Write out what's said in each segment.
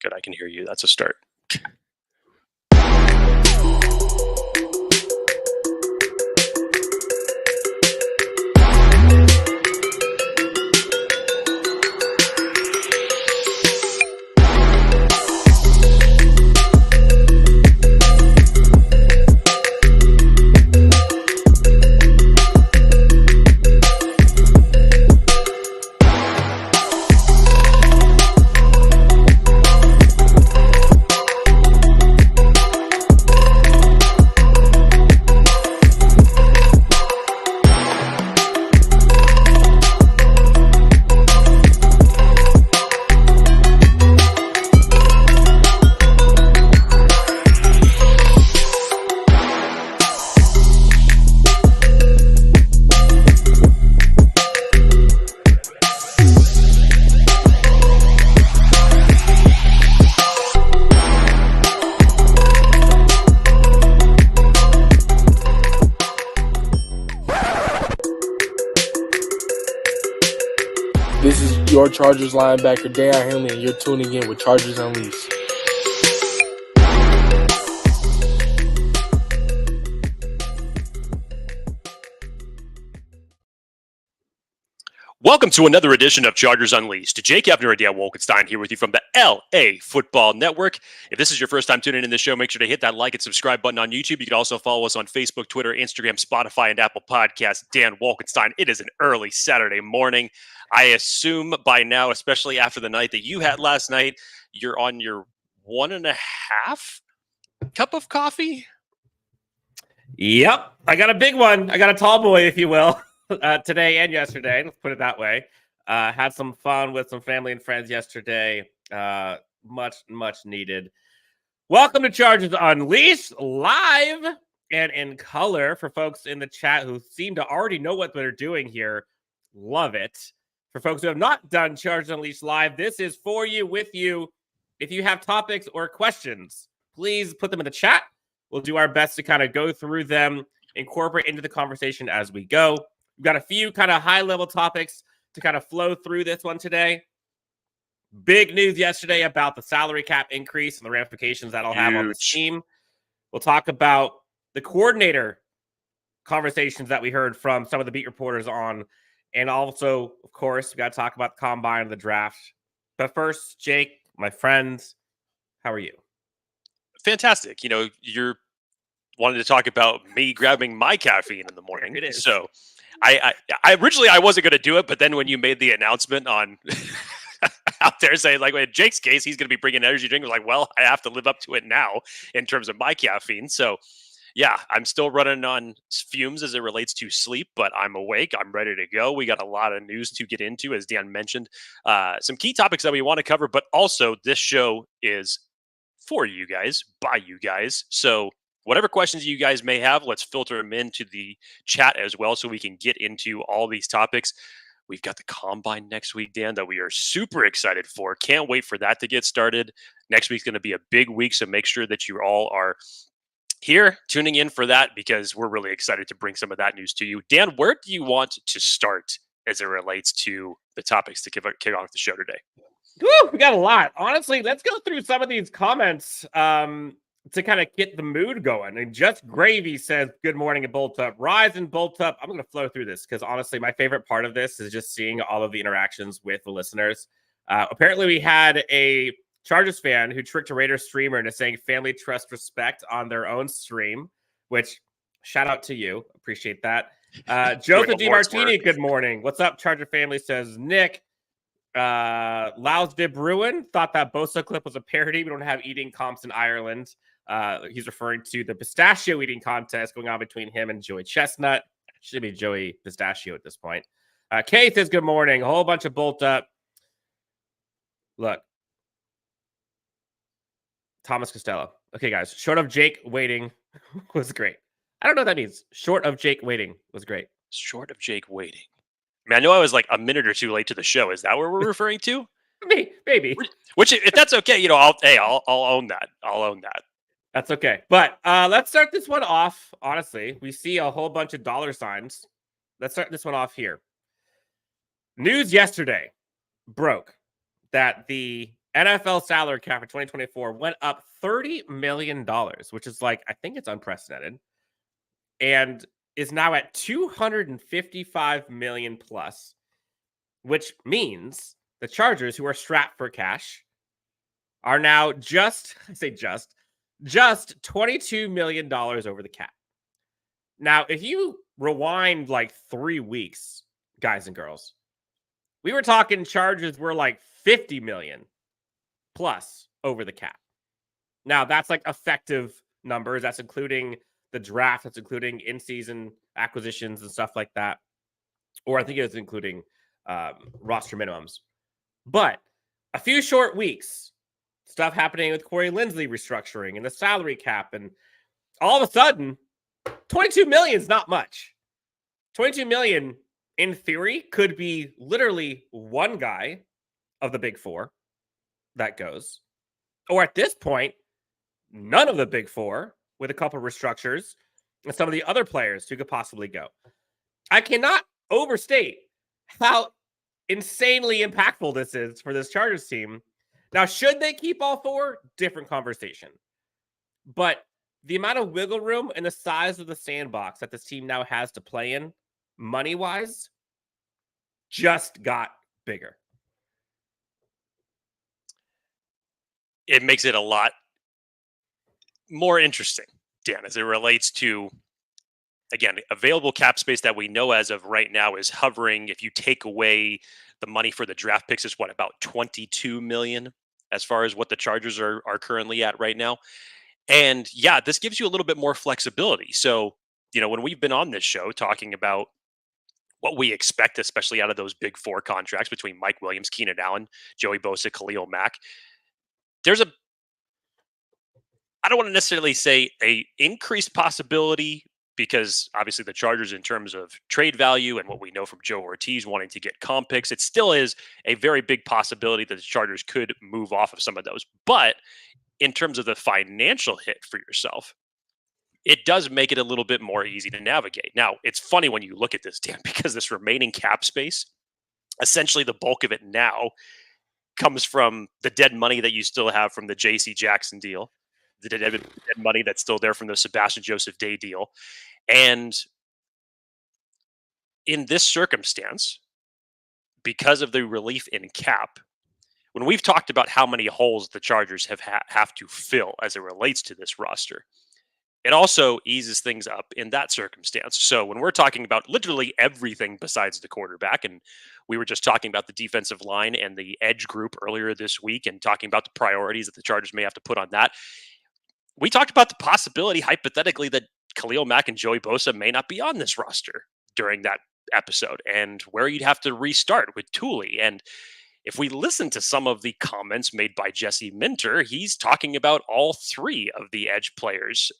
Good, I can hear you. That's a start. This is your Chargers linebacker, Daiyan, Henley, and you're tuning in with Chargers Unleashed. Welcome to another edition of Chargers Unleashed. Jake Hefner and Daiyan Wolkenstein here with you from the LAFB Network. If this is your first time tuning in this show, make sure to hit that like and subscribe button on YouTube. You can also follow us on Facebook, Twitter, Instagram, Spotify, and Apple Podcasts. Daiyan Wolkenstein, it is an early Saturday morning. I assume by now, especially after the night that you had last night, you're on your 1.5 cup of coffee? Yep, I got a big one. I got a tall boy, if you will. Today and yesterday, let's put it that way. Had some fun with some family and friends yesterday. Much needed. Welcome to Chargers Unleashed, live and in color for folks in the chat who seem to already know what they're doing here. Love it. For folks who have not done Chargers Unleashed live, this is for you, with you. If you have topics or questions, please put them in the chat. We'll do our best to kind of go through them, incorporate into the conversation as we go. We've got a few kind of high-level topics to kind of flow through this one today. Big news yesterday about the salary cap increase and the ramifications that'll have on the team. We'll talk about the coordinator conversations that we heard from some of the beat reporters on. And also, of course, we got to talk about the combine and the draft. But first, Jake, my friends, how are you? Fantastic. You know, you're wanting to talk about me grabbing my caffeine in the morning. It is. So I originally I wasn't going to do it, but then when you made the announcement on out there saying, like, in Jake's case, he's going to be bringing energy drink, I was like, well, I have to live up to it now in terms of my caffeine. So yeah, I'm still running on fumes as it relates to sleep, but I'm awake. I'm ready to go. We got a lot of news to get into, as Daiyan mentioned, some key topics that we want to cover, but also this show is for you guys, by you guys. So whatever questions you guys may have, let's filter them into the chat as well so we can get into all these topics. We've got the combine next week, Dan, that we are super excited for. Can't wait for that to get started. Next week's going to be a big week, so make sure that you all are here tuning in for that because we're really excited to bring some of that news to you. Dan, where do you want to start as it relates to the topics to kick off the show today? Woo, we got a lot. Honestly, let's go through some of these comments to kind of get the mood going. And Just Gravy says, good morning and Bolt Up. Rise and Bolt Up. I'm going to flow through this because honestly, my favorite part of this is just seeing all of the interactions with the listeners. Apparently, we had a Chargers fan who tricked a Raiders streamer into saying family, trust, respect on their own stream, which shout out to you. Appreciate that. Joseph DiMartini, good morning. What's up, Charger family, says Nick. Laus de Bruin thought that Bosa clip was a parody. We don't have eating comps in Ireland. He's referring to the pistachio eating contest going on between him and Joey Chestnut. Should be Joey Pistachio at this point. Kay says good morning. A whole bunch of Bolt Up. Look. Thomas Costello. Okay, guys. Short of Jake waiting was great. I don't know what that means. Short of Jake waiting was great. Short of Jake waiting. I mean, I know I was like a minute or two late to the show. Is that what we're referring to? Maybe. Which, if that's okay, you know, I'll own that. I'll own that. That's okay. But let's start this one off. Honestly, we see a whole bunch of dollar signs. Let's start this one off here. News yesterday broke that the NFL salary cap for 2024 went up $30 million, which is like, I think it's unprecedented, and is now at $255 million plus, which means the Chargers, who are strapped for cash, are now just $22 million over the cap. Now, if you rewind like 3 weeks, guys and girls, we were talking Chargers were like 50 million plus over the cap. Now, that's like effective numbers. That's including the draft. That's including in-season acquisitions and stuff like that. Or I think it was including roster minimums. But a few short weeks, stuff happening with Corey Linsley restructuring and the salary cap, and all of a sudden, 22 million is not much. 22 million, in theory, could be literally one guy of the big four that goes. Or at this point, none of the big four with a couple of restructures and some of the other players who could possibly go. I cannot overstate how insanely impactful this is for this Chargers team. Now, should they keep all four? Different conversation. But the amount of wiggle room and the size of the sandbox that this team now has to play in, money-wise, just got bigger. It makes it a lot more interesting, Dan, as it relates to, again, available cap space that we know as of right now is hovering. If you take away the money for the draft picks, is what, about 22 million as far as what the Chargers are currently at right now. And yeah, this gives you a little bit more flexibility. So, when we've been on this show talking about what we expect, especially out of those big four contracts between Mike Williams, Keenan Allen, Joey Bosa, Khalil Mack, there's I don't want to necessarily say a increased possibility, because obviously the Chargers, in terms of trade value and what we know from Joe Ortiz wanting to get comp picks, it still is a very big possibility that the Chargers could move off of some of those. But in terms of the financial hit for yourself, it does make it a little bit more easy to navigate. Now, it's funny when you look at this, Dan, because this remaining cap space, essentially the bulk of it now comes from the dead money that you still have from the J.C. Jackson deal, the dead money that's still there from the Sebastian Joseph Day deal. And in this circumstance, because of the relief in cap, when we've talked about how many holes the Chargers have to fill as it relates to this roster, it also eases things up in that circumstance. So when we're talking about literally everything besides the quarterback, and we were just talking about the defensive line and the edge group earlier this week and talking about the priorities that the Chargers may have to put on that, we talked about the possibility, hypothetically, that Khalil Mack and Joey Bosa may not be on this roster during that episode, and where you'd have to restart with Tuli. And if we listen to some of the comments made by Jesse Minter, he's talking about all three of the edge players.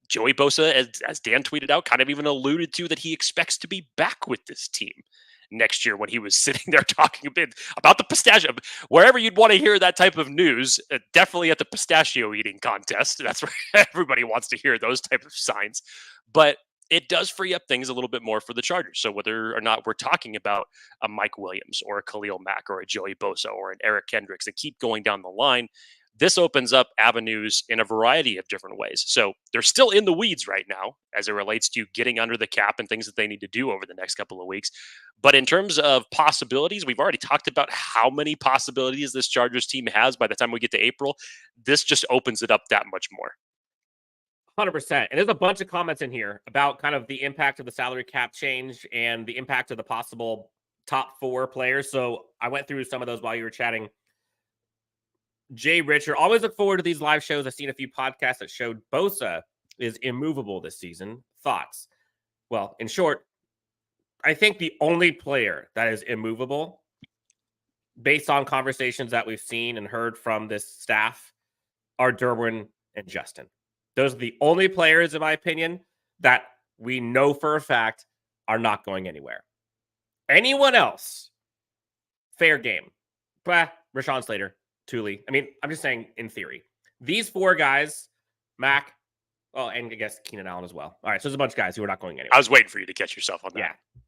Joey Bosa, as Dan tweeted out, kind of even alluded to that he expects to be back with this team next year, when he was sitting there talking a bit about the pistachio. Wherever you'd want to hear that type of news, definitely at the pistachio eating contest. That's where everybody wants to hear those type of signs. But it does free up things a little bit more for the Chargers. So whether or not we're talking about a Mike Williams or a Khalil Mack or a Joey Bosa or an Eric Kendricks, and keep going down the line, this opens up avenues in a variety of different ways. So they're still in the weeds right now as it relates to getting under the cap and things that they need to do over the next couple of weeks. But in terms of possibilities, we've already talked about how many possibilities this Chargers team has by the time we get to April. This just opens it up that much more. 100%. And there's a bunch of comments in here about kind of the impact of the salary cap change and the impact of the possible top four players. So I went through some of those while you were chatting. Jay Richard, always look forward to these live shows. I've seen a few podcasts that showed Bosa is immovable this season. Thoughts? Well, in short, I think the only player that is immovable, based on conversations that we've seen and heard from this staff, are Derwin and Johnston. Those are the only players, in my opinion, that we know for a fact are not going anywhere. Anyone else, fair game. Rashawn, Slater, Tuli. I mean, I'm just saying in theory. These four guys, Mack, well, and I guess Keenan Allen as well. All right, so there's a bunch of guys who are not going anywhere. I was waiting for you to catch yourself on that. Yeah.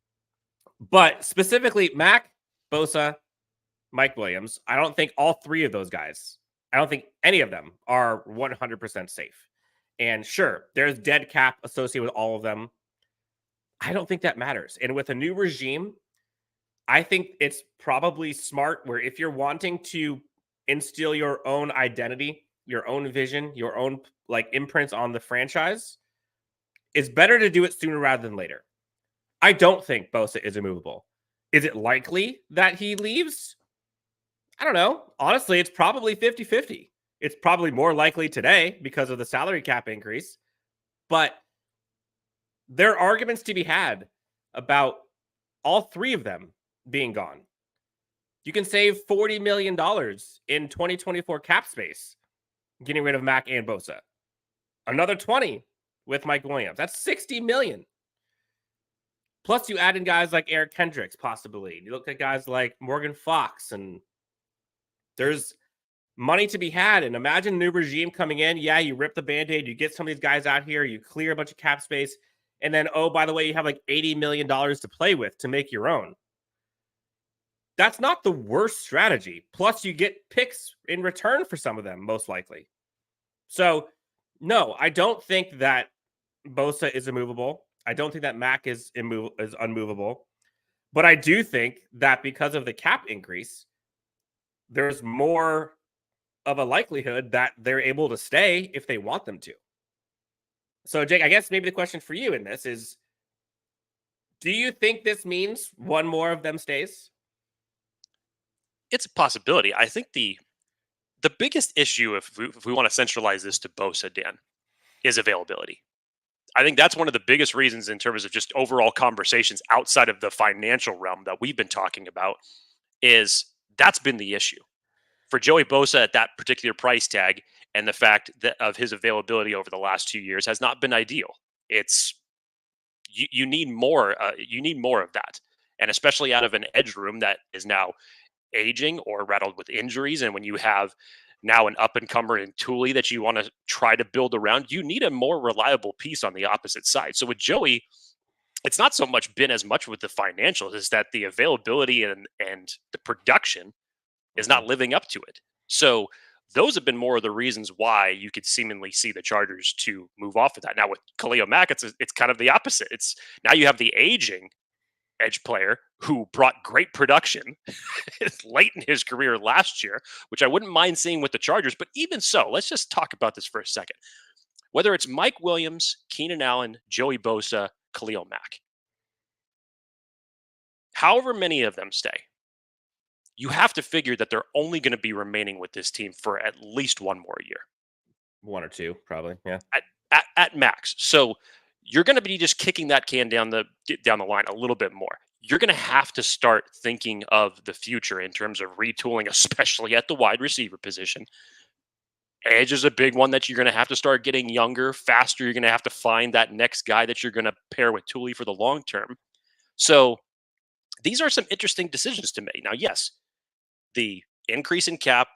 But specifically, Mack, Bosa, Mike Williams. I don't think all three of those guys, I don't think any of them are 100% safe. And sure, there's dead cap associated with all of them. I don't think that matters. And with a new regime, I think it's probably smart where if you're wanting to instill your own identity, your own vision, your own like imprints on the franchise, it's better to do it sooner rather than later. I don't think Bosa is immovable. Is it likely that he leaves? I don't know. Honestly, it's probably 50-50. It's probably more likely today because of the salary cap increase. But there are arguments to be had about all three of them being gone. You can save $40 million in 2024 cap space getting rid of Mack and Bosa. Another 20 with Mike Williams. That's 60 million. Plus, you add in guys like Eric Kendricks, possibly. You look at guys like Morgan Fox, and there's money to be had. And imagine a new regime coming in. Yeah, you rip the Band-Aid, you get some of these guys out here, you clear a bunch of cap space, and then, oh, by the way, you have like $80 million to play with to make your own. That's not the worst strategy. Plus, you get picks in return for some of them, most likely. So, no, I don't think that Bosa is immovable. I don't think that Mack is unmovable. But I do think that because of the cap increase, there's more of a likelihood that they're able to stay if they want them to. So, Jake, I guess maybe the question for you in this is, do you think this means one more of them stays? It's a possibility. I think the biggest issue, if we want to centralize this to Bosa, Dan, is availability. I think that's one of the biggest reasons in terms of just overall conversations outside of the financial realm that we've been talking about, is that's been the issue for Joey Bosa at that particular price tag, and the fact that of his availability over the last 2 years has not been ideal. It's you need more. You need more of that, and especially out of an edge room that is now aging or rattled with injuries, and when you have now an up-and-comer in Tuli that you want to try to build around, you need a more reliable piece on the opposite side. So with Joey, it's not so much been as much with the financials, is that the availability and the production is not living up to it. So those have been more of the reasons why you could seemingly see the Chargers to move off of that. Now with Khalil Mack, it's kind of the opposite. It's now you have the aging edge player who brought great production late in his career last year, which I wouldn't mind seeing with the Chargers. But even so, let's just talk about this for a second. Whether it's Mike Williams, Keenan Allen, Joey Bosa, Khalil Mack, however many of them stay, you have to figure that they're only going to be remaining with this team for at least one more year. One or two, probably. Yeah. At max. So you're going to be just kicking that can down the line a little bit more. You're going to have to start thinking of the future in terms of retooling, especially at the wide receiver position. Edge is a big one that you're going to have to start getting younger, faster. You're going to have to find that next guy that you're going to pair with Tuli for the long term. So these are some interesting decisions to make. Now, yes, the increase in cap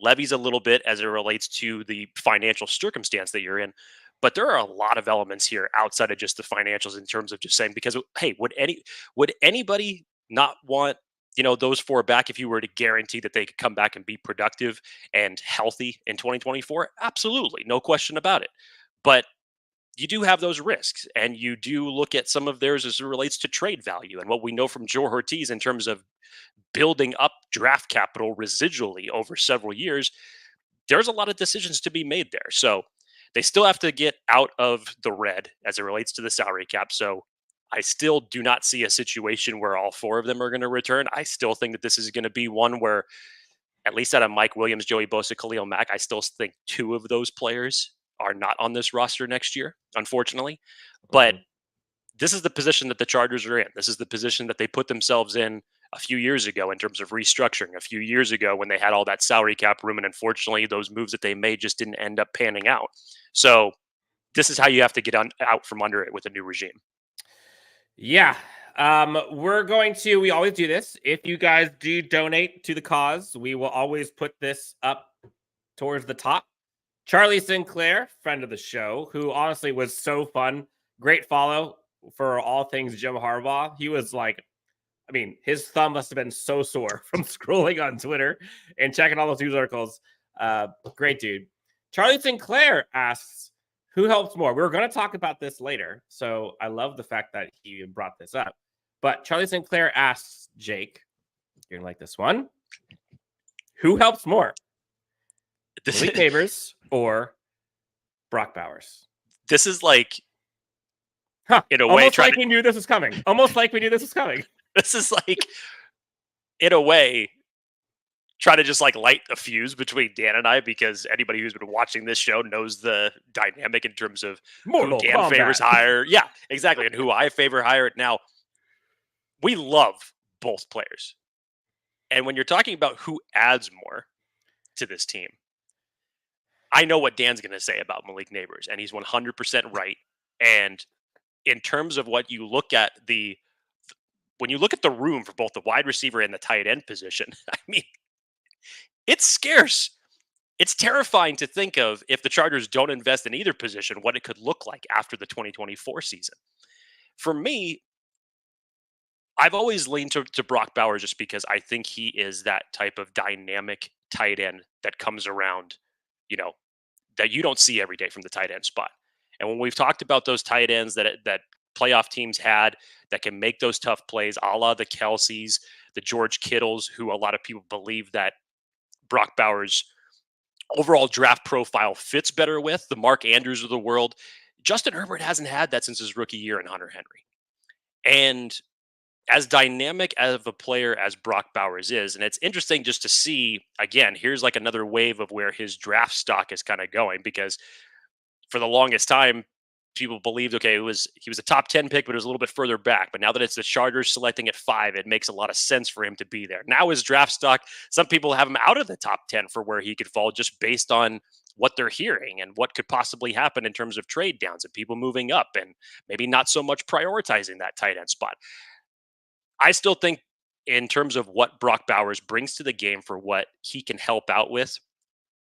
levies a little bit as it relates to the financial circumstance that you're in. But there are a lot of elements here outside of just the financials in terms of just saying, because, hey, would anybody not want, those four back if you were to guarantee that they could come back and be productive and healthy in 2024? Absolutely. No question about it. But you do have those risks, and you do look at some of theirs as it relates to trade value and what we know from Joe Ortiz in terms of building up draft capital residually over several years. There's a lot of decisions to be made there. So they still have to get out of the red as it relates to the salary cap. So I still do not see a situation where all four of them are going to return. I still think that this is going to be one where, at least out of Mike Williams, Joey Bosa, Khalil Mack, I still think two of those players are not on this roster next year, unfortunately. But this is the position that the Chargers are in. This is the position that they put themselves in a few years ago in terms of restructuring, a few years ago when they had all that salary cap room. And unfortunately, those moves that they made just didn't end up panning out. So this is how you have to get out from under it with a new regime. Yeah. We always do this. If you guys do donate to the cause, we will always put this up towards the top. Charlie Sinclair, friend of the show, who honestly was so fun. Great follow for all things Jim Harbaugh. He was like I mean, his thumb must have been so sore from scrolling on Twitter and checking all those news articles. Great dude. Charlie Sinclair asks, who helps more? We were going to talk about this later, so I love the fact that he brought this up. But Charlie Sinclair asks Jake, you're going to like this one, who helps more? Malik Neighbors or Brock Bowers? This is like, in a way, almost like we knew this was coming. Almost like we knew this was coming. This is like, in a way, try to just like light a fuse between Dan and I, because anybody who's been watching this show knows the dynamic in terms of who Dan favors higher. Yeah, exactly. And who I favor higher. Now, we love both players. And when you're talking about who adds more to this team, I know what Dan's going to say about Malik Neighbors, and he's 100% right. And in terms of what you look at when you look at the room for both the wide receiver and the tight end position, I mean, it's scarce. It's terrifying to think of, if the Chargers don't invest in either position, what it could look like after the 2024 season. For me, I've always leaned to Brock Bowers just because I think he is that type of dynamic tight end that comes around, that you don't see every day from the tight end spot. And when we've talked about those tight ends that playoff teams had that can make those tough plays, a la the Kelseys, the George Kittles, who a lot of people believe that Brock Bowers' overall draft profile fits better with, the Mark Andrews of the world. Justin Herbert hasn't had that since his rookie year in Hunter Henry. And as dynamic of a player as Brock Bowers is, and it's interesting just to see, again, here's like another wave of where his draft stock is kind of going, because for the longest time, people believed, okay, he was a top 10 pick, but it was a little bit further back. But now that it's the Chargers selecting at 5, it makes a lot of sense for him to be there. Now his draft stock, some people have him out of the top 10 for where he could fall, just based on what they're hearing and what could possibly happen in terms of trade downs and people moving up and maybe not so much prioritizing that tight end spot. I still think, in terms of what Brock Bowers brings to the game for what he can help out with,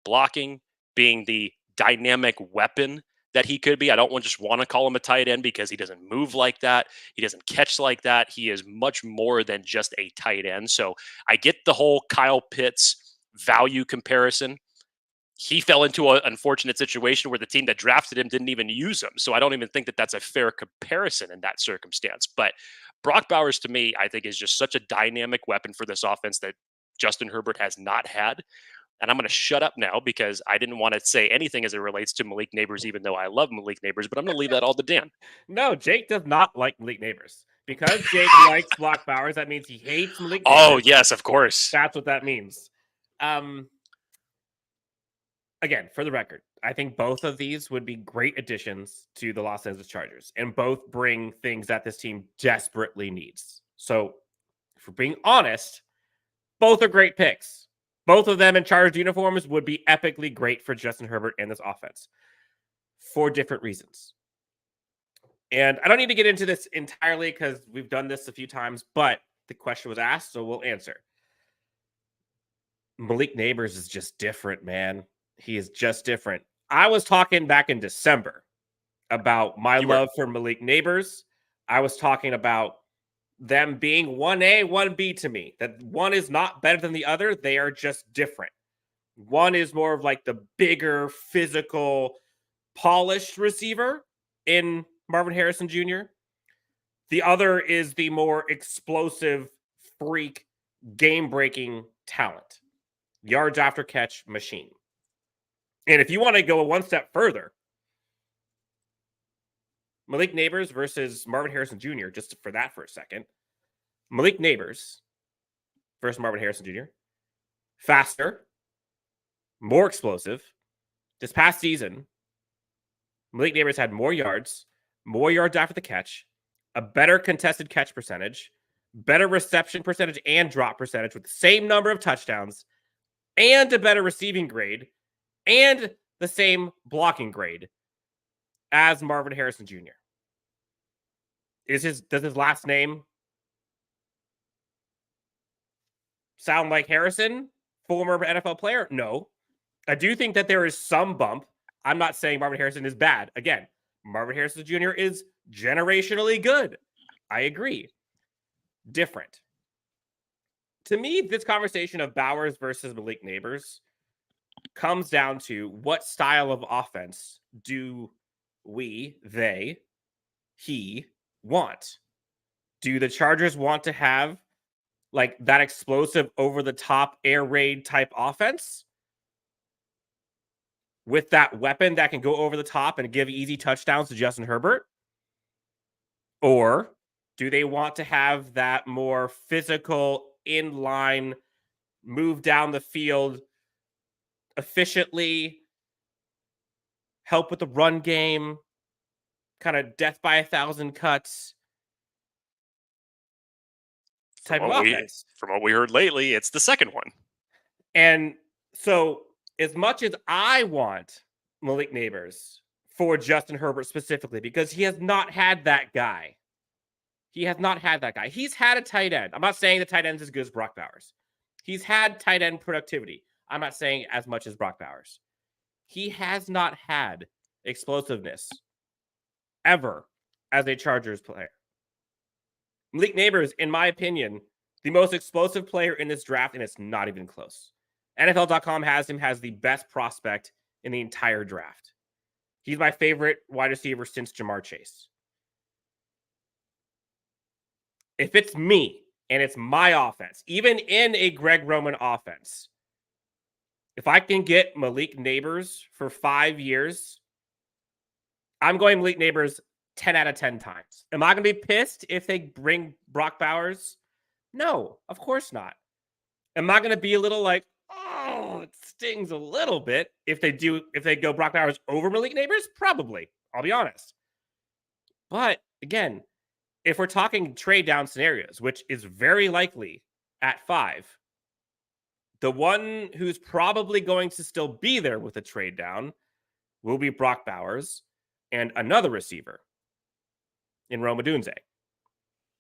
blocking, being the dynamic weapon that he could be. I don't just want to call him a tight end because he doesn't move like that. He doesn't catch like that. He is much more than just a tight end. So I get the whole Kyle Pitts value comparison. He fell into an unfortunate situation where the team that drafted him didn't even use him. So I don't even think that that's a fair comparison in that circumstance. But Brock Bowers, to me, I think is just such a dynamic weapon for this offense that Justin Herbert has not had. And I'm going to shut up now because I didn't want to say anything as it relates to Malik Neighbors, even though I love Malik Neighbors, but I'm going to leave that all to Dan. No, Jake does not like Malik Neighbors. Because Jake likes Brock Bowers, that means he hates Malik Neighbors. Oh, yes, of course. That's what that means. Again, for the record, I think both of these would be great additions to the Los Angeles Chargers, and both bring things that this team desperately needs. So, if we're being honest, both are great picks. Both of them in Chargers uniforms would be epically great for Justin Herbert and this offense for different reasons. And I don't need to get into this entirely because we've done this a few times, but the question was asked, so we'll answer. Malik Neighbors is just different, man. He is just different. I was talking back in December about my love for Malik Neighbors. I was talking about them being 1A, 1B to me. That one is not better than the other. They are just different. One is more of like the bigger, physical, polished receiver in Marvin Harrison Jr. The other is the more explosive, freak, game-breaking talent. Yards after catch machine. And if you want to go one step further, Malik Neighbors versus Marvin Harrison Jr., just for that for a second. Malik Neighbors versus Marvin Harrison Jr. Faster, more explosive. This past season, Malik Neighbors had more yards after the catch, a better contested catch percentage, better reception percentage and drop percentage with the same number of touchdowns, and a better receiving grade, and the same blocking grade as Marvin Harrison Jr. Does his last name sound like Harrison, former NFL player? No. I do think that there is some bump. I'm not saying Marvin Harrison is bad. Again, Marvin Harrison Jr. is generationally good. I agree. Different. To me, this conversation of Bowers versus Malik Neighbors comes down to what style of offense do he want? Do the Chargers want to have like that explosive over the top air raid type offense with that weapon that can go over the top and give easy touchdowns to Justin Herbert? Or do they want to have that more physical, in-line, move down the field efficiently, help with the run game, kind of death by 1,000 cuts type of offense? From what we heard lately, it's the second one. And so, as much as I want Malik Neighbors for Justin Herbert specifically, because he has not had that guy. He's had a tight end. I'm not saying the tight end's as good as Brock Bowers. He's had tight end productivity. I'm not saying as much as Brock Bowers. He has not had explosiveness ever as a Chargers player. Malik Neighbors, in my opinion, the most explosive player in this draft, and it's not even close. NFL.com has him as the best prospect in the entire draft. He's my favorite wide receiver since Jamar Chase. If it's me and it's my offense, even in a Greg Roman offense, if I can get Malik Neighbors for 5 years, I'm going Malik Neighbors 10 out of 10 times. Am I going to be pissed if they bring Brock Bowers? No, of course not. Am I going to be a little like, oh, it stings a little bit if they go Brock Bowers over Malik Neighbors? Probably. I'll be honest. But again, if we're talking trade down scenarios, which is very likely at 5, the one who's probably going to still be there with a trade down will be Brock Bowers and another receiver in Rome Odunze.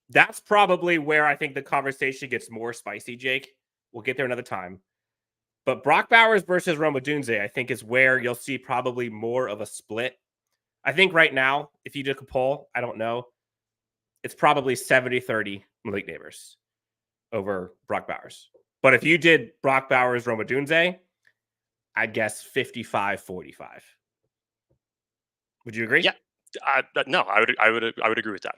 That's probably where I think the conversation gets more spicy, Jake. We'll get there another time. But Brock Bowers versus Rome Odunze, I think, is where you'll see probably more of a split. I think right now, if you took a poll, I don't know, it's probably 70-30 Malik Neighbors over Brock Bowers. But if you did Brock Bowers, Rome Odunze, I'd guess 55-45. Would you agree? Yeah. No, I would agree with that.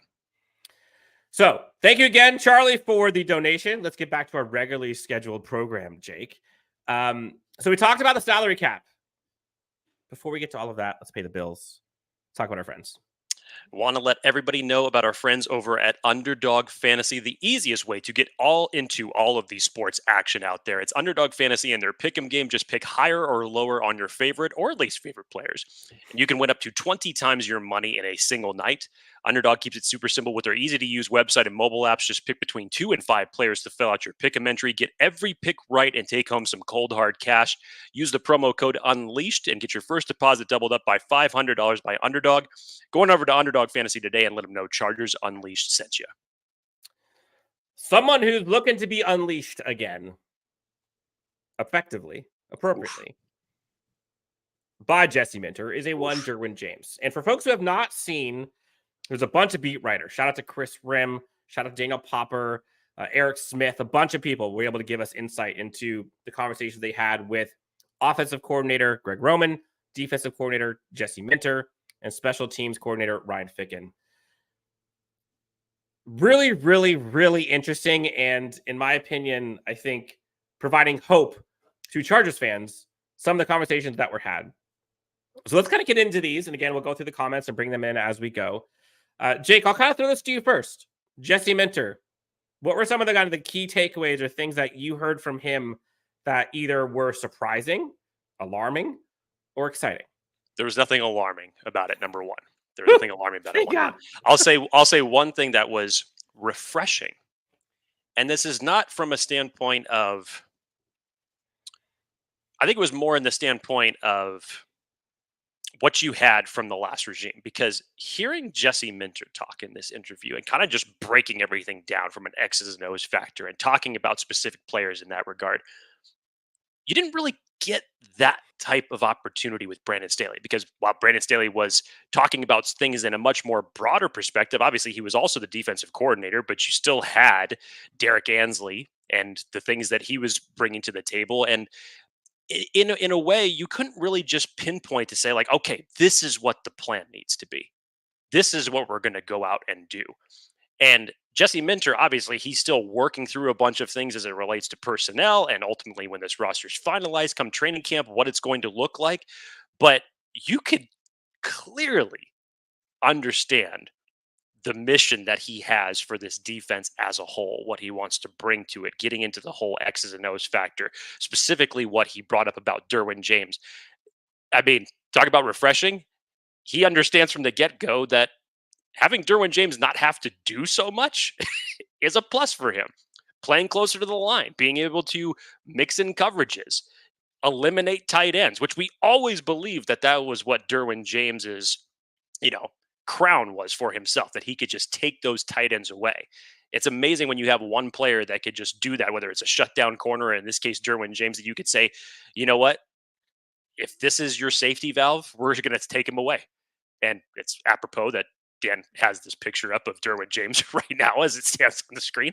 So thank you again, Charlie, for the donation. Let's get back to our regularly scheduled program, Jake. So we talked about the salary cap. Before we get to all of that, let's pay the bills. Let's talk about our friends. Want to let everybody know about our friends over at Underdog Fantasy, the easiest way to get into all of these sports action out there. It's Underdog Fantasy and their pick'em game. Just pick higher or lower on your favorite or least favorite players. And you can win up to 20 times your money in a single night. Underdog keeps it super simple with their easy-to-use website and mobile apps. Just pick between 2 and 5 players to fill out your pick'em entry. Get every pick right and take home some cold, hard cash. Use the promo code UNLEASHED and get your first deposit doubled up by $500 by Underdog. Go on over to Underdog Fantasy today and let them know Chargers Unleashed sent you. Someone who's looking to be unleashed again, effectively, appropriately, by Jesse Minter is a one Derwin James. And for folks who have not seen, there's a bunch of beat writers. Shout out to Chris Rim. Shout out to Daniel Popper, Eric Smith. A bunch of people were able to give us insight into the conversations they had with offensive coordinator Greg Roman, defensive coordinator Jesse Minter, and special teams coordinator Ryan Ficken. Really, really, really interesting. And in my opinion, I think providing hope to Chargers fans, some of the conversations that were had. So let's kind of get into these. And again, we'll go through the comments and bring them in as we go. Jake, I'll kind of throw this to you first. Jesse Minter, what were some of the kind of the key takeaways or things that you heard from him that either were surprising, alarming, or exciting? There was nothing alarming about it, number one. There was nothing alarming about it. I'll say one thing that was refreshing. And this is not from a standpoint of, I think it was more in the standpoint of what you had from the last regime, because hearing Jesse Minter talk in this interview and kind of just breaking everything down from an X's and O's factor and talking about specific players in that regard, you didn't really get that type of opportunity with Brandon Staley, because while Brandon Staley was talking about things in a much more broader perspective, obviously he was also the defensive coordinator, but you still had Derek Ansley and the things that he was bringing to the table. And in a way, you couldn't really just pinpoint to say like, okay, this is what the plan needs to be. This is what we're going to go out and do. And Jesse Minter, obviously, he's still working through a bunch of things as it relates to personnel and ultimately when this roster is finalized come training camp, what it's going to look like. But you could clearly understand the mission that he has for this defense as a whole, what he wants to bring to it, getting into the whole X's and O's factor, specifically what he brought up about Derwin James. I mean, talk about refreshing. He understands from the get-go that having Derwin James not have to do so much is a plus for him. Playing closer to the line, being able to mix in coverages, eliminate tight ends, which we always believed that was what Derwin James's, crown was for himself, that he could just take those tight ends away. It's amazing when you have one player that could just do that, whether it's a shutdown corner, or in this case, Derwin James, that you could say, you know what? If this is your safety valve, we're going to take him away. And it's apropos that Dan has this picture up of Derwin James right now as it stands on the screen.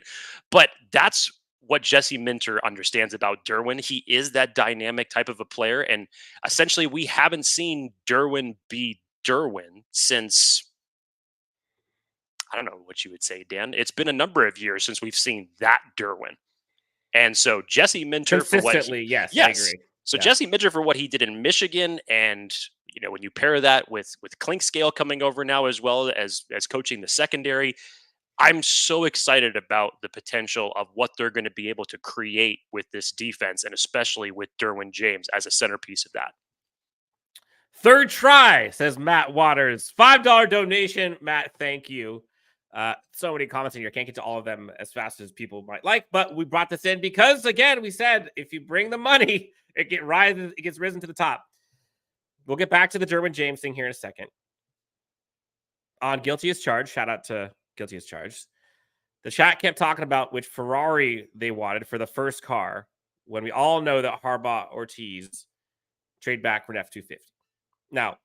But that's what Jesse Minter understands about Derwin. He is that dynamic type of a player. And essentially, we haven't seen Derwin be Derwin since, I don't know what you would say, Dan. It's been a number of years since we've seen that Derwin. And so Jesse Minter, consistently, yes, I agree. So Jesse Minter for what he did in Michigan, and when you pair that with Clinkscale coming over now as well as coaching the secondary, I'm so excited about the potential of what they're going to be able to create with this defense, and especially with Derwin James as a centerpiece of that. Third try, says Matt Waters. $5 donation. Matt, thank you. So many comments in here. Can't get to all of them as fast as people might like, but we brought this in because, again, we said if you bring the money, it gets risen to the top. We'll get back to the Derwin James thing here in a second. On Guilty as Charged, shout out to Guilty as Charged. The chat kept talking about which Ferrari they wanted for the first car, when we all know that Harbaugh Ortiz trade back for an F-250. Now,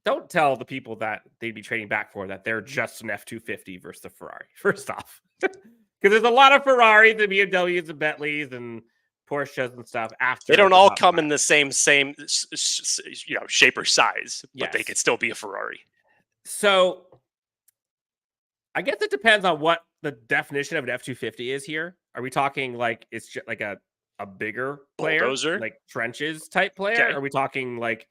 don't tell the people that they'd be trading back for that they're just an F-250 versus the Ferrari, first off. Because there's a lot of Ferraris and BMWs and Bentleys and Porsches and stuff after. They don't all come in the same shape or size, but They could still be a Ferrari. So I guess it depends on what the definition of an F-250 is here. Are we talking like it's just like a bigger player, bulldozer, like trenches type player? Okay. Are we talking like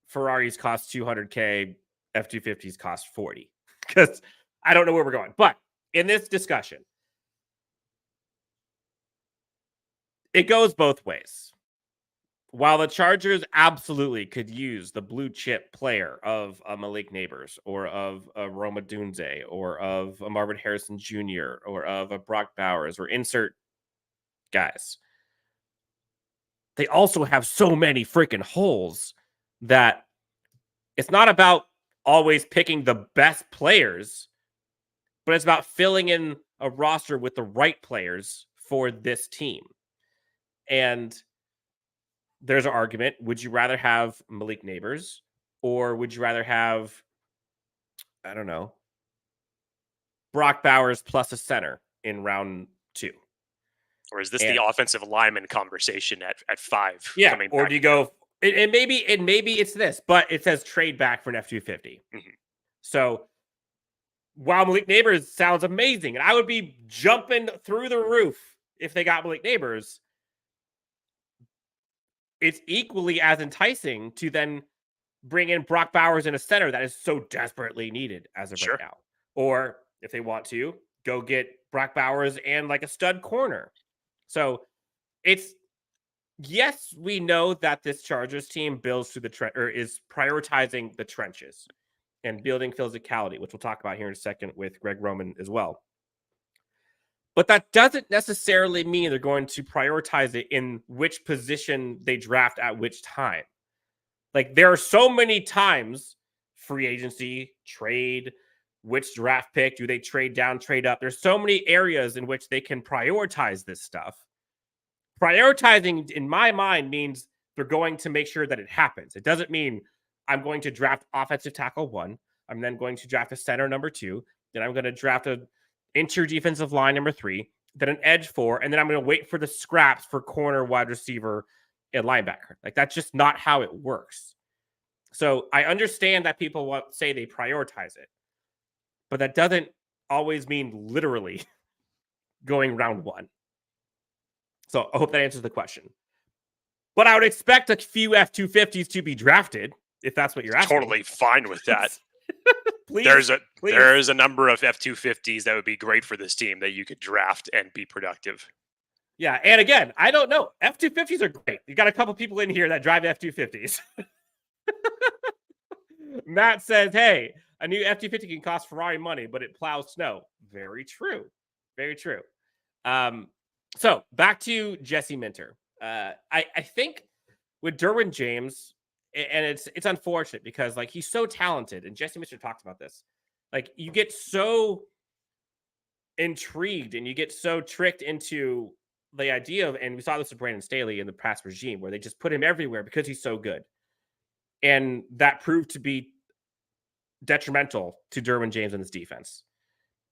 Ferraris cost $200K, F-250s cost $40? Because I don't know where we're going. But in this discussion, it goes both ways. While the Chargers absolutely could use the blue chip player of a Malik Neighbors or of a Roma Dunze or of a Marvin Harrison Jr. or of a Brock Bowers or insert guys, they also have so many freaking holes that it's not about always picking the best players, but it's about filling in a roster with the right players for this team. And there's an argument. Would you rather have Malik Neighbors or would you rather have, I don't know, Brock Bowers plus a center in round 2? Or is this the offensive lineman conversation at 5? Yeah. Or do you go, and maybe it's this, but it says trade back for an F-250. Mm-hmm. So while Malik Neighbors sounds amazing, and I would be jumping through the roof if they got Malik Neighbors, it's equally as enticing to then bring in Brock Bowers in a center that is so desperately needed as of right now. Or if they want to, go get Brock Bowers and like a stud corner. So it's, yes, we know that this Chargers team builds through the or is prioritizing the trenches and building physicality, which we'll talk about here in a second with Greg Roman as well. But that doesn't necessarily mean they're going to prioritize it in which position they draft at which time. Like, there are so many times, free agency, trade, which draft pick, do they trade down, trade up? There's so many areas in which they can prioritize this stuff. Prioritizing, in my mind, means they're going to make sure that it happens. It doesn't mean I'm going to draft offensive tackle 1. I'm then going to draft a center number 2. Then I'm going to draft a interior defensive line number 3. then an edge 4, and then I'm going to wait for the scraps for corner, wide receiver, and linebacker. Like, that's just not how it works. So I understand that people say they prioritize it, but that doesn't always mean literally going round 1. So I hope that answers the question. But I would expect a few F-250s to be drafted, if that's what you're asking. Totally fine with that. Please, there is a number of F-250s that would be great for this team that you could draft and be productive. Yeah, and again, I don't know. F-250s are great. You got a couple people in here that drive F-250s. Matt says, hey, a new F-250 can cost Ferrari money, but it plows snow. Very true. Very true. So back to Jesse Minter. I think with Derwin James, and it's unfortunate because like he's so talented, and Jesse Minter talked about this. Like you get so intrigued and you get so tricked into the idea of, and we saw this with Brandon Staley in the past regime, where they just put him everywhere because he's so good. And that proved to be detrimental to Derwin James and his defense.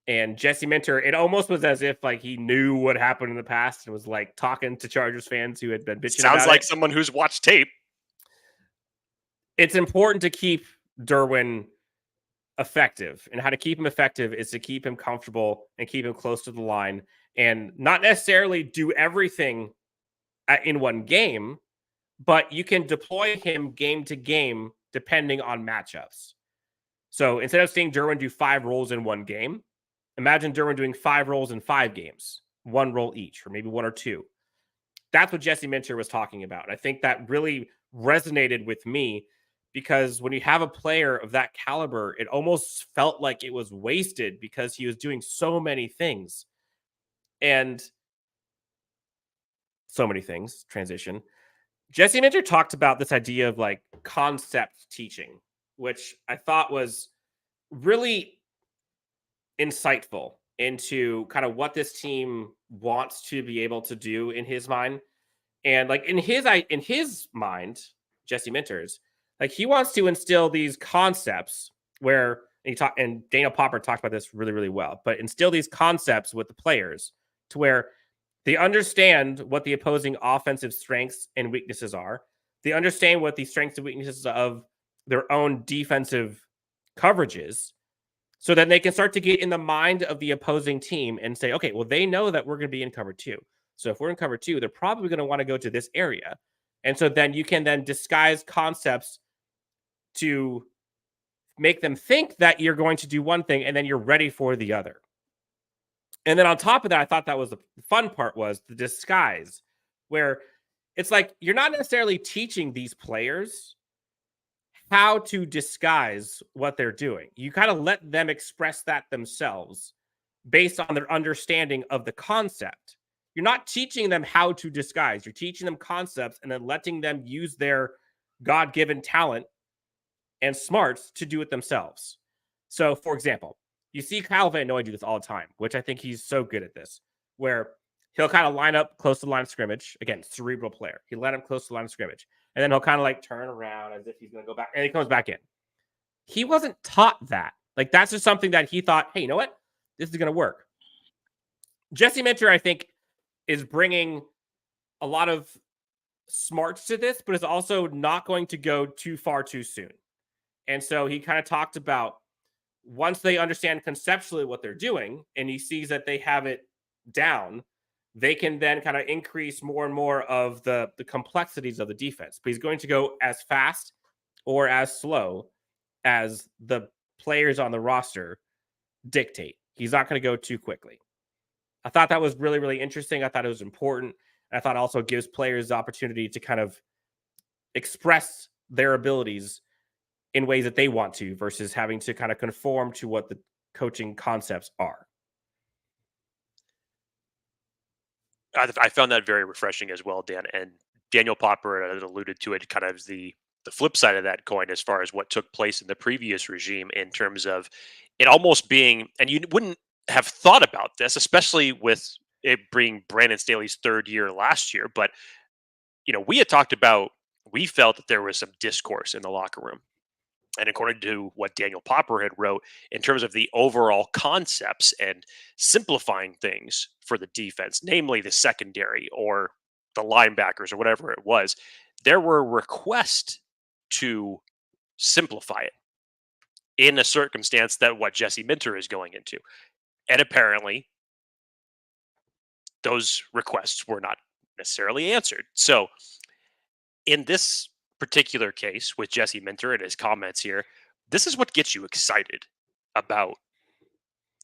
And Jesse Minter, it almost was as if like he knew what happened in the past and was like talking to Chargers fans who had been bitching about it. Sounds like someone who's watched tape. It's important to keep Derwin effective, and how to keep him effective is to keep him comfortable and keep him close to the line, and not necessarily do everything in one game, but you can deploy him game to game depending on matchups. So instead of seeing Derwin do 5 roles in one game, imagine Derwin doing 5 roles in 5 games, 1 role each, or maybe 1 or 2. That's what Jesse Minter was talking about. And I think that really resonated with me, because when you have a player of that caliber, it almost felt like it was wasted because he was doing so many things. And so many things, transition. Jesse Minter talked about this idea of like concept teaching, which I thought was really insightful into kind of what this team wants to be able to do in his mind. And like in his mind, Jesse Minter's, like he wants to instill these concepts where and Daniel Popper talked about this really, really well, but instill these concepts with the players to where they understand what the opposing offensive strengths and weaknesses are. They understand what the strengths and weaknesses of their own defensive coverages, so then they can start to get in the mind of the opposing team and say, okay, well, they know that we're going to be in cover 2. So if we're in cover 2, they're probably going to want to go to this area. And so then you can then disguise concepts to make them think that you're going to do one thing, and then you're ready for the other. And then on top of that, I thought that was the fun part, was the disguise, where it's like you're not necessarily teaching these players how to disguise what they're doing. You kind of let them express that themselves based on their understanding of the concept. You're not teaching them how to disguise. You're teaching them concepts and then letting them use their God-given talent and smarts to do it themselves. So, for example, you see Kyle Van Noy do this all the time, which I think he's so good at this, where he'll kind of line up close to the line of scrimmage. Again, cerebral player. He'll line up close to the line of scrimmage. And then he'll kind of like turn around as if he's going to go back, and he comes back in. He wasn't taught that. Like, that's just something that he thought, hey, you know what? This is going to work. Jesse Minter, I think, is bringing a lot of smarts to this, but is also not going to go too far too soon. And so he kind of talked about once they understand conceptually what they're doing and he sees that they have it down, they can then kind of increase more and more of the complexities of the defense. But he's going to go as fast or as slow as the players on the roster dictate. He's not going to go too quickly. I thought that was really, really interesting. I thought it was important. I thought it also gives players the opportunity to kind of express their abilities in ways that they want to, versus having to kind of conform to what the coaching concepts are. I found that very refreshing as well, Dan. And Daniel Popper had alluded to it, kind of the flip side of that coin, as far as what took place in the previous regime, in terms of it almost being, and you wouldn't have thought about this, especially with it being Brandon Staley's 3rd year last year. But, we had talked about, we felt that there was some discourse in the locker room. And according to what Daniel Popper had wrote, in terms of the overall concepts and simplifying things for the defense, namely the secondary or the linebackers or whatever it was, there were requests to simplify it in a circumstance that what Jesse Minter is going into. And apparently, those requests were not necessarily answered. So, in this particular case with Jesse Minter and his comments here, this is what gets you excited about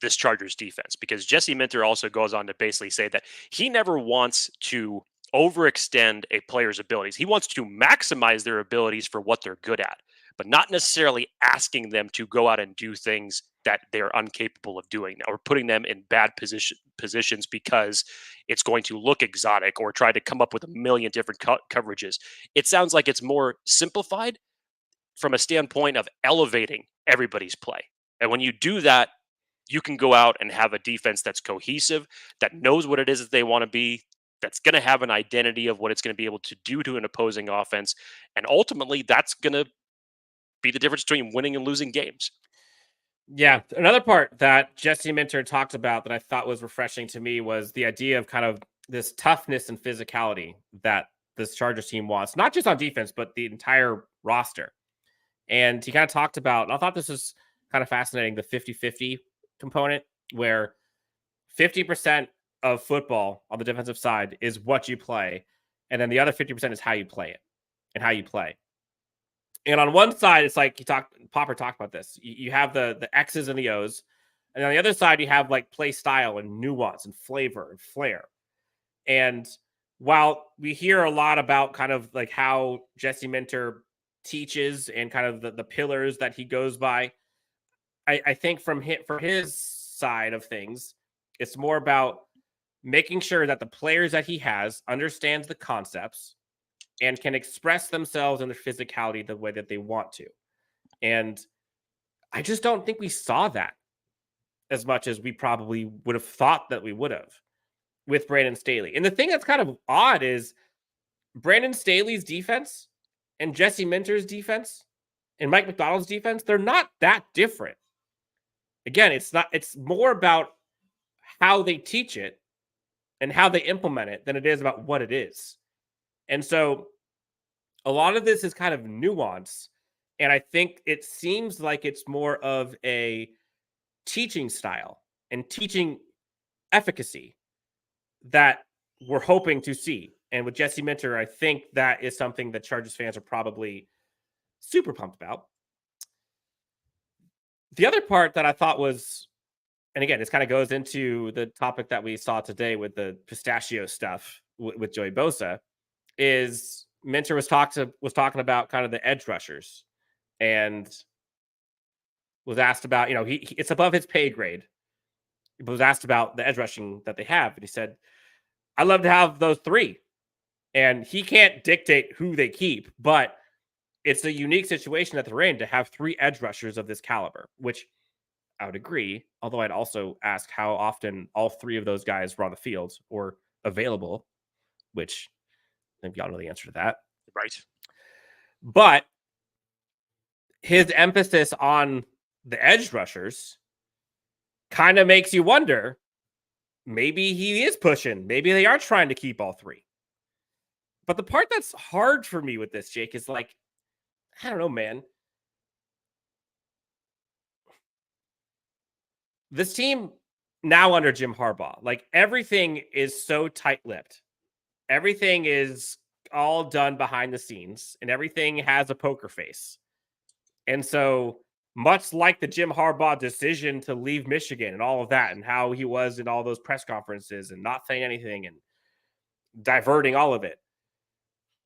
this Chargers defense, because Jesse Minter also goes on to basically say that he never wants to overextend a player's abilities. He wants to maximize their abilities for what they're good at, but not necessarily asking them to go out and do things that they're incapable of doing or putting them in bad positions because it's going to look exotic or try to come up with a million different coverages. It sounds like it's more simplified from a standpoint of elevating everybody's play. And when you do that, you can go out and have a defense that's cohesive, that knows what it is that they want to be, that's going to have an identity of what it's going to be able to do to an opposing offense. And ultimately, that's going to be the difference between winning and losing games. Yeah. Another part that Jesse Minter talked about that I thought was refreshing to me was the idea of kind of this toughness and physicality that this Chargers team wants, not just on defense, but the entire roster. And he kind of talked about, and I thought this was kind of fascinating, the 50-50 component, where 50% of football on the defensive side is what you play, and then the other 50% is how you play it and how you play. And on one side, it's like Popper talked about this. You have the X's and the O's, and on the other side, you have like play style and nuance and flavor and flair. And while we hear a lot about kind of like how Jesse Minter teaches and kind of the pillars that he goes by, I think for his side of things, it's more about making sure that the players that he has understands the concepts and can express themselves in their physicality the way that they want to. And I just don't think we saw that as much as we probably would have thought that we would have with Brandon Staley. And the thing that's kind of odd is Brandon Staley's defense and Jesse Minter's defense and Mike McDonald's defense, they're not that different. Again, it's more about how they teach it and how they implement it than it is about what it is. And so a lot of this is kind of nuance. And I think it seems like it's more of a teaching style and teaching efficacy that we're hoping to see. And with Jesse Minter, I think that is something that Chargers fans are probably super pumped about. The other part that I thought was, and again, this kind of goes into the topic that we saw today with the pistachio stuff with Joey Bosa, is Minter was talking about kind of the edge rushers and was asked about, it's above his pay grade. He was asked about the edge rushing that they have. And he said, I'd love to have those three. And he can't dictate who they keep, but it's a unique situation that they're in to have three edge rushers of this caliber, which I would agree. Although I'd also ask how often all three of those guys were on the field or available, which I think y'all know the answer to that. Right. But his emphasis on the edge rushers kind of makes you wonder, maybe he is pushing. Maybe they are trying to keep all three. But the part that's hard for me with this, Jake, is like, I don't know, man. This team now under Jim Harbaugh, like everything is so tight-lipped. Everything is all done behind the scenes and everything has a poker face. And so much like the Jim Harbaugh decision to leave Michigan and all of that and how he was in all those press conferences and not saying anything and diverting all of it,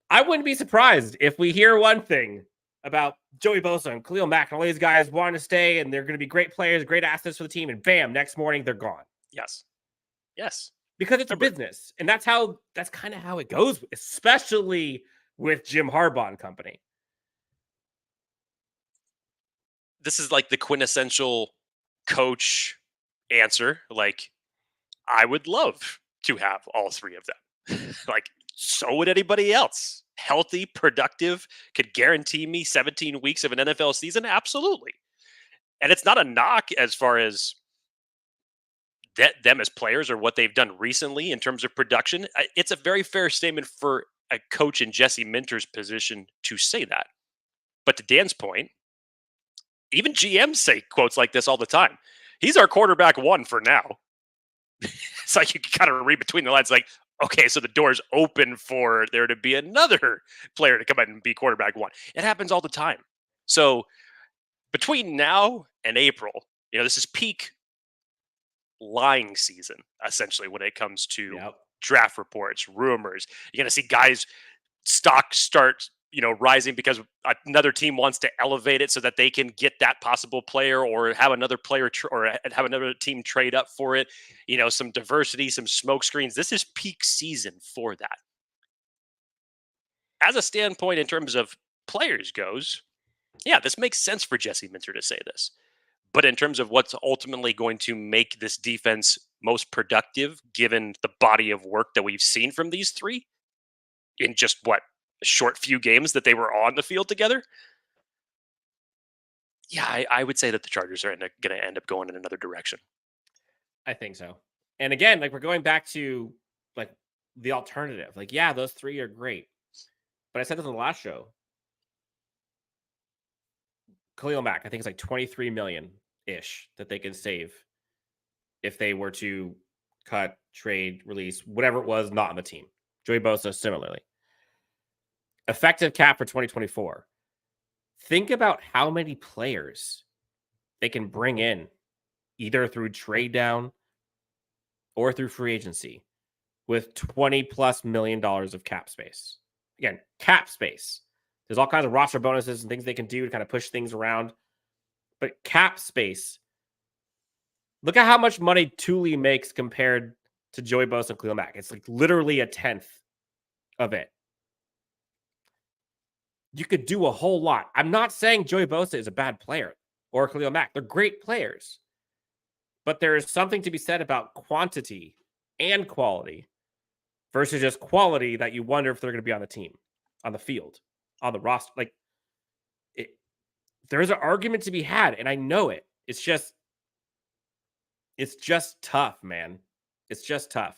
I wouldn't be surprised if we hear one thing about Joey Bosa and Khalil Mack and all these guys wanting to stay and they're going to be great players, great assets for the team, and bam, next morning they're gone. Yes. Yes. Because it's a business. And that's kind of how it goes, especially with Jim Harbaugh and company. This is like the quintessential coach answer. Like, I would love to have all three of them. Like, so would anybody else. healthy, productive, could guarantee me 17 weeks of an NFL season? Absolutely. And it's not a knock as far as them as players or what they've done recently in terms of production. It's a very fair statement for a coach in Jesse Minter's position to say that. But to Dan's point, even GMs say quotes like this all the time. He's our quarterback one for now. It's like you can kind of read between the lines, like, okay, so the door's open for there to be another player to come in and be quarterback one. It happens all the time. So between now and April, this is peak lying season, essentially, when it comes to draft reports, rumors. You're going to see guys' stocks start, rising because another team wants to elevate it so that they can get that possible player or have another player or have another team trade up for it. Some diversity, some smoke screens. This is peak season for that. As a standpoint in terms of players goes, yeah, this makes sense for Jesse Minter to say this. But in terms of what's ultimately going to make this defense most productive, given the body of work that we've seen from these three in just a short few games that they were on the field together. Yeah, I would say that the Chargers are going to end up going in another direction. I think so. And again, we're going back to the alternative. Yeah, those three are great. But I said this on the last show. Khalil Mack, I think it's $23 million-ish that they can save if they were to cut, trade, release, whatever it was, not on the team. Joey Bosa, similarly. Effective cap for 2024. Think about how many players they can bring in, either through trade down or through free agency, with $20+ million of cap space. Again, cap space. There's all kinds of roster bonuses and things they can do to kind of push things around. But cap space, look at how much money Tuli makes compared to Joey Bosa and Khalil Mack. It's literally a 10th of it. You could do a whole lot. I'm not saying Joey Bosa is a bad player or Khalil Mack. They're great players. But there is something to be said about quantity and quality versus just quality that you wonder if they're going to be on the team, on the field, on the roster. There's an argument to be had, and I know it. It's just tough, man. It's just tough.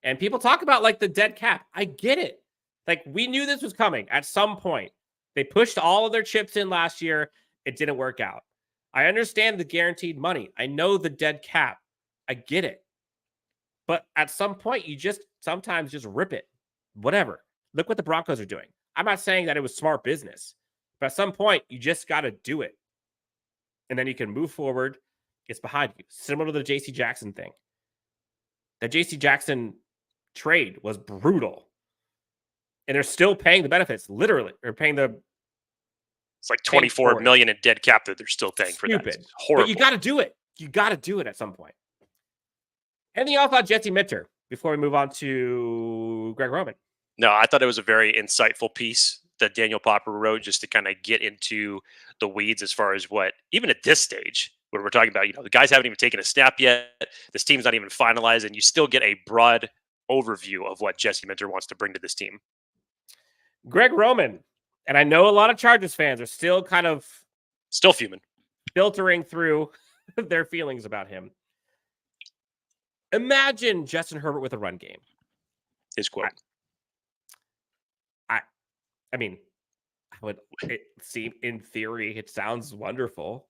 And people talk about the dead cap. I get it. We knew this was coming at some point. They pushed all of their chips in last year. It didn't work out. I understand the guaranteed money. I know the dead cap. I get it. But at some point, you sometimes just rip it. Whatever. Look what the Broncos are doing. I'm not saying that it was smart business. But at some point, you just got to do it. And then you can move forward. It's behind you. Similar to the J.C. Jackson thing. The J.C. Jackson trade was brutal. And they're still paying the benefits. Literally. They're paying It's $24 million in dead cap that they're still paying for that. Stupid. It's horrible. But you got to do it. You got to do it at some point. Anything else about Jesse Minter before we move on to Greg Roman? No, I thought it was a very insightful piece that Daniel Popper wrote just to kind of get into the weeds as far as what, even at this stage, when we're talking about, the guys haven't even taken a snap yet. This team's not even finalized, and you still get a broad overview of what Jesse Minter wants to bring to this team. Greg Roman, and I know a lot of Chargers fans are still still fuming, filtering through their feelings about him. Imagine Justin Herbert with a run game. His quote. I mean, in theory, it sounds wonderful.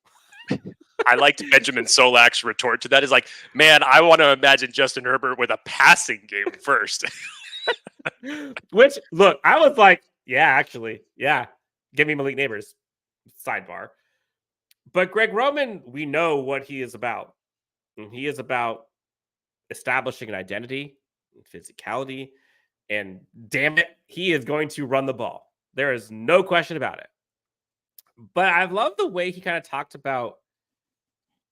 I liked Benjamin Solak's retort to that is man, I want to imagine Justin Herbert with a passing game first. Which, look, I was yeah, actually, yeah. Give me Malik Neighbors. Sidebar. But Greg Roman, we know what he is about. And he is about establishing an identity, physicality, and damn it, he is going to run the ball. There is no question about it. But I love the way he kind of talked about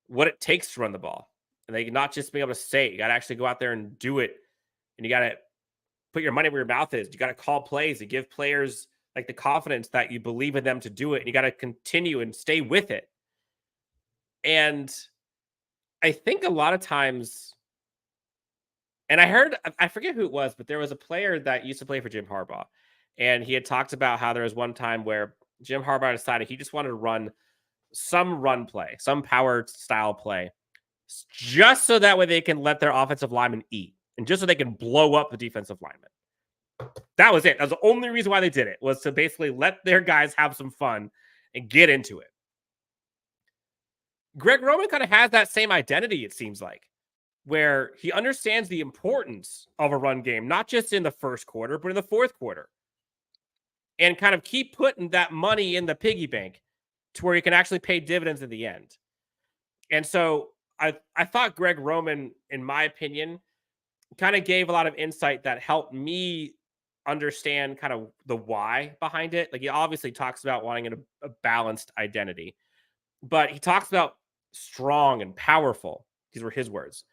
what it takes to run the ball. And they not just being able to say it. You got to actually go out there and do it. And you got to put your money where your mouth is. You got to call plays and give players the confidence that you believe in them to do it. And you got to continue and stay with it. And I think a lot of times, and I forget who it was, but there was a player that used to play for Jim Harbaugh. And he had talked about how there was one time where Jim Harbaugh decided he just wanted to run some run play, some power style play, just so that way they can let their offensive linemen eat and just so they can blow up the defensive linemen. That was it. That was the only reason why they did it, was to basically let their guys have some fun and get into it. Greg Roman kind of has that same identity, it seems like, where he understands the importance of a run game, not just in the first quarter, but in the fourth quarter. And kind of keep putting that money in the piggy bank to where you can actually pay dividends in the end. And so I thought Greg Roman, in my opinion, kind of gave a lot of insight that helped me understand kind of the why behind it. Like, he obviously talks about wanting a balanced identity, but he talks about strong and powerful. These were his words.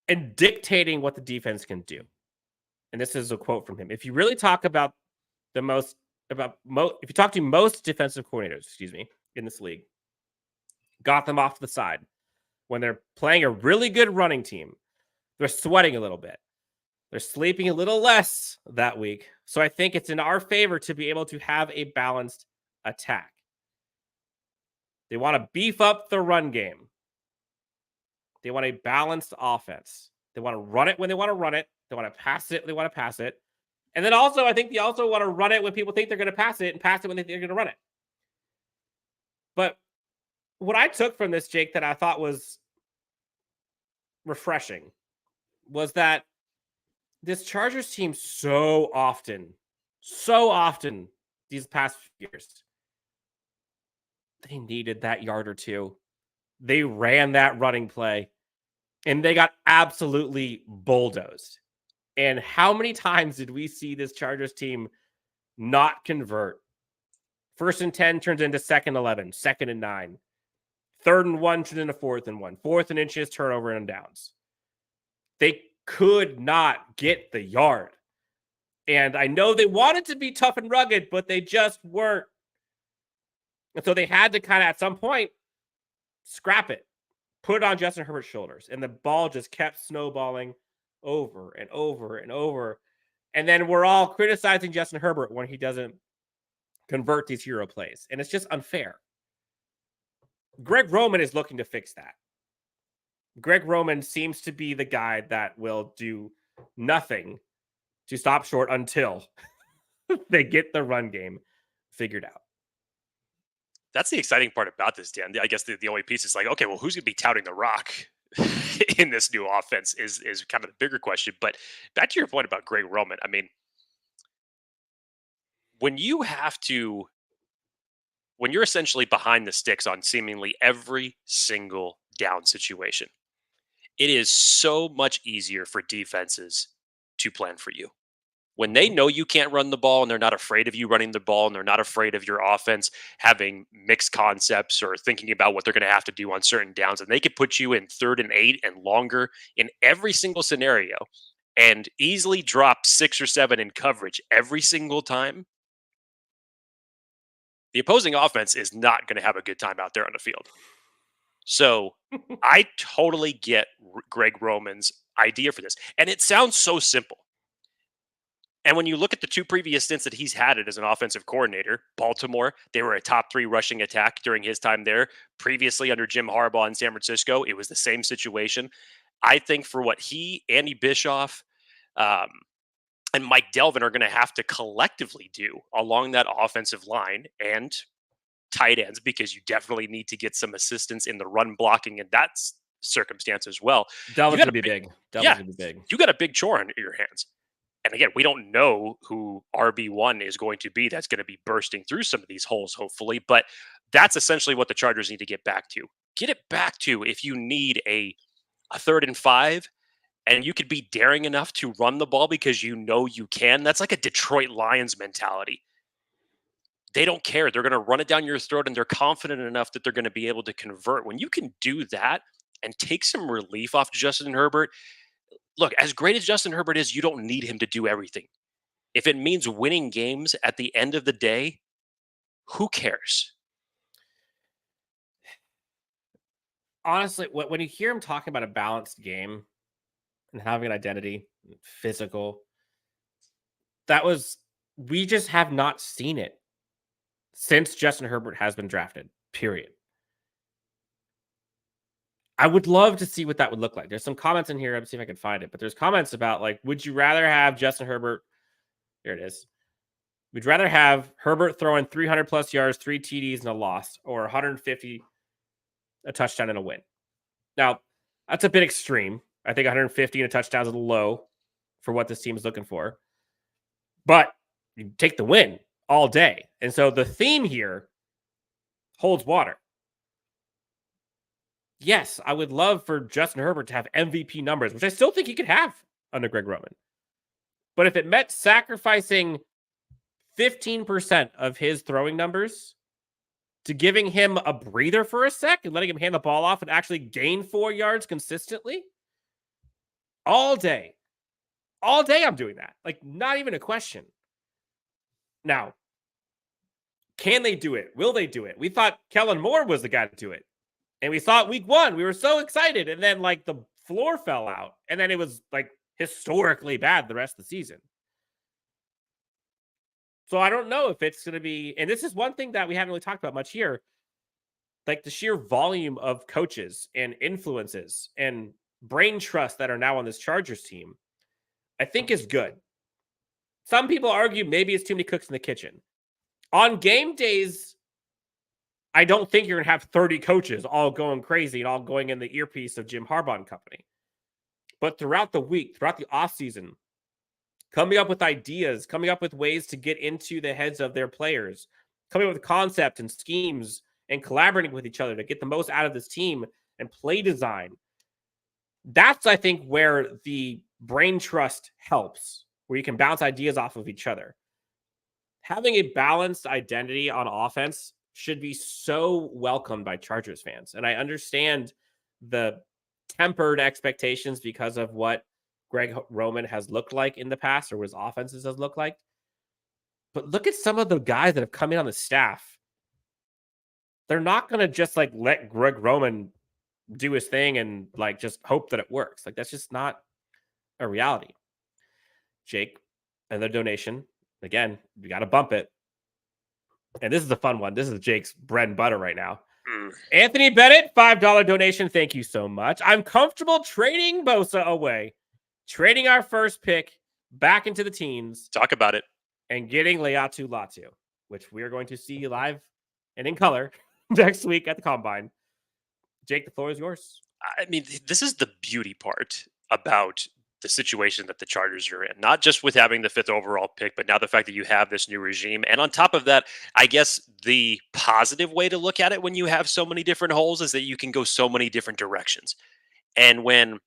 And dictating what the defense can do. And this is a quote from him. If you really talk about if you talk to most defensive coordinators, in this league, got them off to the side when they're playing a really good running team, they're sweating a little bit. They're sleeping a little less that week. So I think it's in our favor to be able to have a balanced attack. They want to beef up the run game. They want a balanced offense. They want to run it when they want to run it. They want to pass it when they want to pass it. And then also, I think they also want to run it when people think they're going to pass it, and pass it when they think they're going to run it. But what I took from this, Jake, that I thought was refreshing was that this Chargers team so often these past few years, they needed that yard or two. They ran that running play, and they got absolutely bulldozed. And how many times did we see this Chargers team not convert? 1st and 10 turns into 2nd and 11, 2nd and 9. 3rd and 1 turns into 4th and 1. 4th and inches, turnover and downs. They could not get the yard. And I know they wanted to be tough and rugged, but they just weren't. And so they had to kind of, at some point, scrap it, put it on Justin Herbert's shoulders. And the ball just kept snowballing over and over and over. And then we're all criticizing Justin Herbert when he doesn't convert these hero plays. And it's just unfair. Greg Roman is looking to fix that. Greg Roman seems to be the guy that will do nothing to stop short until they get the run game figured out. That's the exciting part about this, Dan. I guess the only piece is like, okay, well, who's going to be touting the rock in this new offense is kind of the bigger question. But back to your point about Greg Roman, I mean, when you're essentially behind the sticks on seemingly every single down situation, it is so much easier for defenses to plan for you. When they know you can't run the ball and they're not afraid of you running the ball and they're not afraid of your offense having mixed concepts or thinking about what they're going to have to do on certain downs, and they could put you in 3rd and 8 and longer in every single scenario and easily drop 6 or 7 in coverage every single time, the opposing offense is not going to have a good time out there on the field. So I totally get Greg Roman's idea for this. And it sounds so simple. And when you look at the 2 previous stints that he's had it as an offensive coordinator, Baltimore, they were a top 3 rushing attack during his time there. Previously under Jim Harbaugh in San Francisco, it was the same situation. I think for what he, Andy Bischoff, and Mike Delvin are going to have to collectively do along that offensive line and tight ends, because you definitely need to get some assistance in the run blocking in that circumstance as well. Delvin's going to be big. Delvin's going to be big. You got a big chore on your hands. And again, we don't know who RB1 is going to be that's going to be bursting through some of these holes, hopefully. But that's essentially what the Chargers need to get back to. Get it back to, if you need a 3rd and 5, and you could be daring enough to run the ball because you know you can. That's like a Detroit Lions mentality. They don't care. They're going to run it down your throat, and they're confident enough that they're going to be able to convert. When you can do that and take some relief off Justin Herbert, look, as great as Justin Herbert is, you don't need him to do everything. If it means winning games at the end of the day, who cares? Honestly, when you hear him talking about a balanced game and having an identity, physical, we just have not seen it since Justin Herbert has been drafted, period. I would love to see what that would look like. There's some comments in here. I'm see if I can find it, but there's comments about like, would you rather have Justin Herbert? Here it is. Would you rather have Herbert throwing 300 plus yards, 3 TDs and a loss, or 150, a touchdown and a win? Now, that's a bit extreme. I think 150 and a touchdown is a little low for what this team is looking for. But you take the win all day. And so the theme here holds water. Yes, I would love for Justin Herbert to have MVP numbers, which I still think he could have under Greg Roman. But if it meant sacrificing 15% of his throwing numbers to giving him a breather for a sec and letting him hand the ball off and actually gain 4 yards consistently, all day I'm doing that. Like, not even a question. Now, can they do it? Will they do it? We thought Kellen Moore was the guy to do it. And we thought week 1, we were so excited. And then like the floor fell out. And then it was like historically bad the rest of the season. So I don't know if it's going to be, and this is one thing that we haven't really talked about much here, like the sheer volume of coaches and influences and brain trust that are now on this Chargers team, I think is good. Some people argue maybe it's too many cooks in the kitchen. On game days, I don't think you're going to have 30 coaches all going crazy and all going in the earpiece of Jim Harbaugh and company. But throughout the week, throughout the offseason, coming up with ideas, coming up with ways to get into the heads of their players, coming up with concepts and schemes and collaborating with each other to get the most out of this team and play design. That's, I think, where the brain trust helps, where you can bounce ideas off of each other. Having a balanced identity on offense should be so welcomed by Chargers fans. And I understand the tempered expectations because of what Greg Roman has looked like in the past, or his offenses has looked like. But look at some of the guys that have come in on the staff. They're not going to just like let Greg Roman do his thing and like just hope that it works. Like, that's just not a reality. Jake, another donation. Again, you got to bump it. And this is a fun one. This is Jake's bread and butter right now. Anthony Bennett, $5 donation. Thank you so much. I'm comfortable trading Bosa away, trading our first pick back into the teens. Talk about it. And getting Laiatu Latu, which we are going to see live and in color next week at the Combine. Jake, the floor is yours. I mean, this is the beauty part about the situation that the Chargers are in, not just with having the 5th overall pick, but now the fact that you have this new regime. And on top of that, I guess the positive way to look at it when you have so many different holes is that you can go so many different directions. And when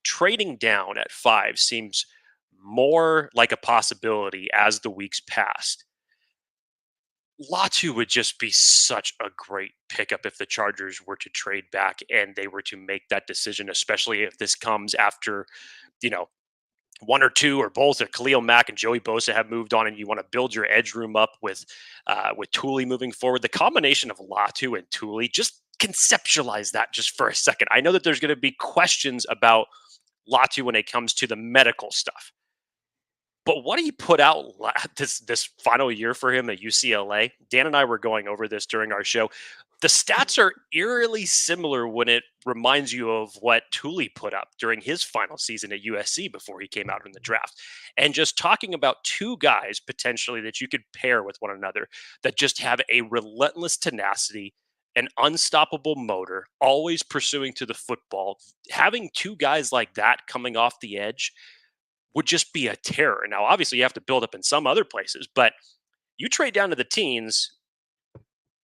trading down at 5 seems more like a possibility as the weeks passed, Latu would just be such a great pickup if the Chargers were to trade back and they were to make that decision, especially if this comes after, 1 or 2 or both of Khalil Mack and Joey Bosa have moved on, and you want to build your edge room up with Tuli moving forward. The combination of Latu and Tuli, just conceptualize that just for a second. I know that there's going to be questions about Latu when it comes to the medical stuff. But what he put out this final year for him at UCLA, Dan and I were going over this during our show. The stats are eerily similar when it reminds you of what Tuli put up during his final season at USC before he came out in the draft. And just talking about 2 guys potentially that you could pair with one another that just have a relentless tenacity, an unstoppable motor, always pursuing to the football. Having 2 guys like that coming off the edge would just be a terror. Now, obviously, you have to build up in some other places, but you trade down to the teens,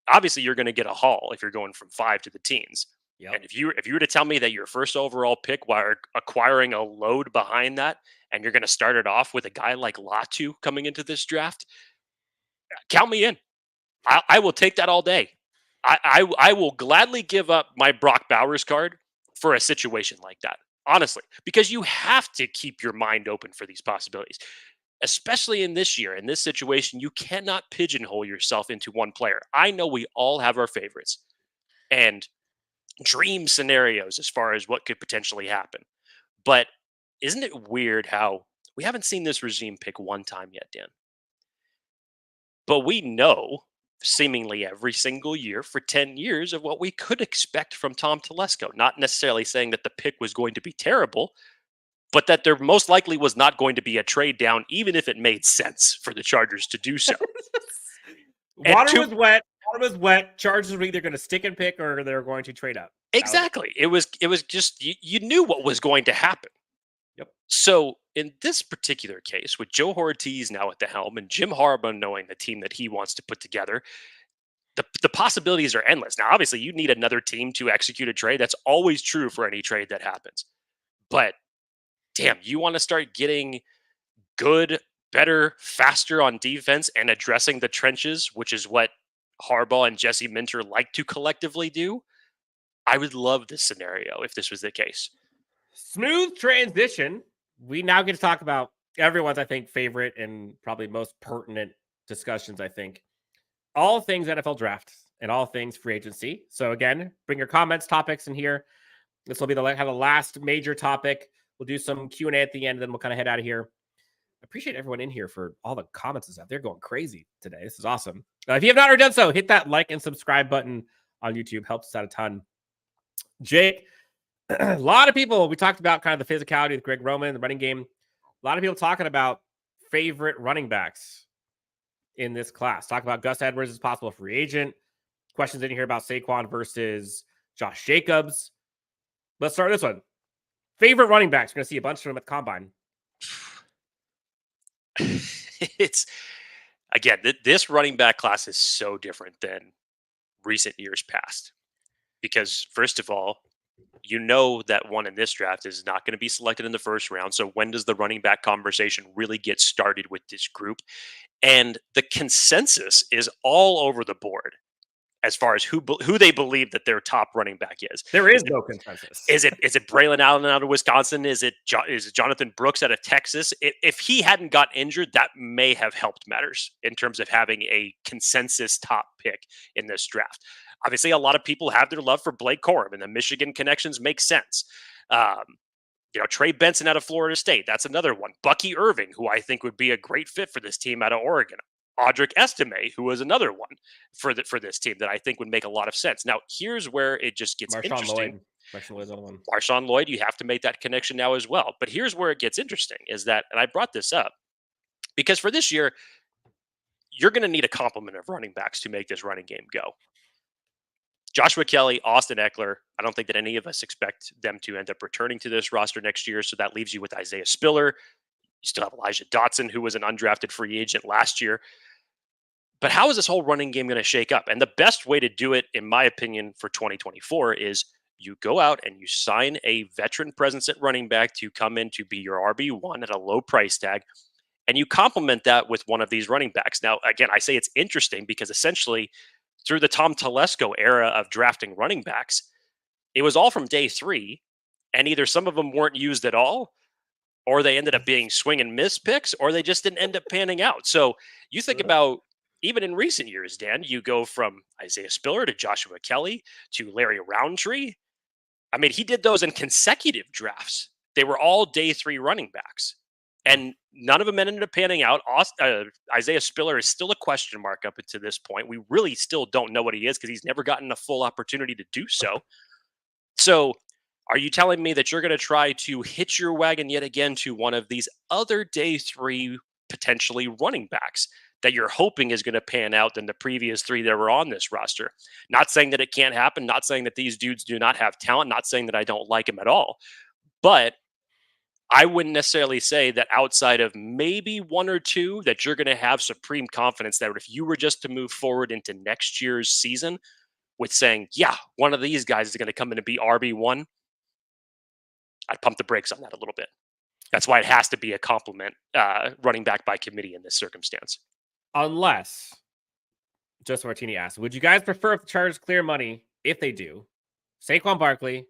obviously you're going to get a haul if you're going from 5 to the teens. Yep. And if you were to tell me that your first overall pick while acquiring a load behind that, and you're going to start it off with a guy like Latu coming into this draft, count me in. I will take that all day. I will gladly give up my Brock Bowers card for a situation like that. Honestly, because you have to keep your mind open for these possibilities, especially in this year. In this situation, you cannot pigeonhole yourself into one player. I know we all have our favorites and dream scenarios as far as what could potentially happen. But isn't it weird how We haven't seen this regime pick one time yet, Dan. But we know seemingly every single year for 10 years of what we could expect from Tom Telesco. Not necessarily saying that the pick was going to be terrible, but that there most likely was not going to be a trade down, even if it made sense for the Chargers to do so. Water was wet. Water was wet. Chargers were either going to stick and pick or they're going to trade up. Exactly. It was just you knew what was going to happen. Yep. So in this particular case, with Joe Ortiz now at the helm and Jim Harbaugh knowing the team that he wants to put together, the possibilities are endless. Now, obviously, you need another team to execute a trade. That's always true for any trade that happens. But damn, you want to start getting good, better, faster on defense and addressing the trenches, which is what Harbaugh and Jesse Minter like to collectively do. I would love this scenario if this was the case. Smooth transition. We now get to talk about everyone's, I think, favorite and probably most pertinent discussions, I think. All things NFL draft and all things free agency. So again, bring your comments, topics in here. This will be the last major topic. We'll do some Q&A at the end, and then we'll kind of head out of here. I appreciate everyone in here for all the comments and stuff. They're going crazy today. This is awesome. If you have not already done so, hit that like and subscribe button on YouTube. Helps us out a ton. Jake, a lot of people, we talked about kind of the physicality with Greg Roman, the running game. A lot of people talking about favorite running backs in this class. Talk about Gus Edwards as possible free agent. Questions in here about Saquon versus Josh Jacobs. Let's start this one. Favorite running backs. We're going to see a bunch of them at the combine. It's, again, this running back class is so different than recent years past. Because, first of all, you know that one in this draft is not going to be selected in the first round. So when does the running back conversation really get started with this group? And the consensus is all over the board as far as who they believe that their top running back is. There is no consensus. Is it Braylon Allen out of Wisconsin? Is it Jonathan Brooks out of Texas? If he hadn't got injured, that may have helped matters in terms of having a consensus top pick in this draft. Obviously, a lot of people have their love for Blake Corum, and the Michigan connections make sense. Trey Benson out of Florida State, that's another one. Bucky Irving, who I think would be a great fit for this team out of Oregon. Audric Estime, who was another one for this team that I think would make a lot of sense. Now, here's where it just gets interesting. Marshawn Lloyd, you have to make that connection now as well. But here's where it gets interesting is that, and I brought this up, because for this year, you're going to need a complement of running backs to make this running game go. Joshua Kelly, Austin Ekeler, I don't think that any of us expect them to end up returning to this roster next year. So that leaves you with Isaiah Spiller. You still have Elijah Dotson, who was an undrafted free agent last year. But how is this whole running game going to shake up? And the best way to do it, in my opinion, for 2024 is you go out and you sign a veteran presence at running back to come in to be your RB1 at a low price tag. And you complement that with one of these running backs. Now, again, I say it's interesting because essentially through the Tom Telesco era of drafting running backs, it was all from day 3. And either some of them weren't used at all, or they ended up being swing and miss picks, or they just didn't end up panning out. So you think about, even in recent years, Dan, you go from Isaiah Spiller to Joshua Kelly to Larry Roundtree. I mean, he did those in consecutive drafts. They were all day 3 running backs, and none of them ended up panning out. Isaiah Spiller is still a question mark up until this point. We really still don't know what he is because he's never gotten a full opportunity to do so. So are you telling me that you're going to try to hitch your wagon yet again to one of these other day 3 potentially running backs that you're hoping is going to pan out than the previous 3 that were on this roster? Not saying that it can't happen, not saying that these dudes do not have talent, not saying that I don't like them at all, but I wouldn't necessarily say that outside of maybe 1 or 2 that you're going to have supreme confidence that if you were just to move forward into next year's season with saying, yeah, one of these guys is going to come in and be RB1, I'd pump the brakes on that a little bit. That's why it has to be a compliment running back by committee in this circumstance. Unless, Joseph Martini asked, would you guys prefer if the Chargers clear money, if they do, Saquon Barkley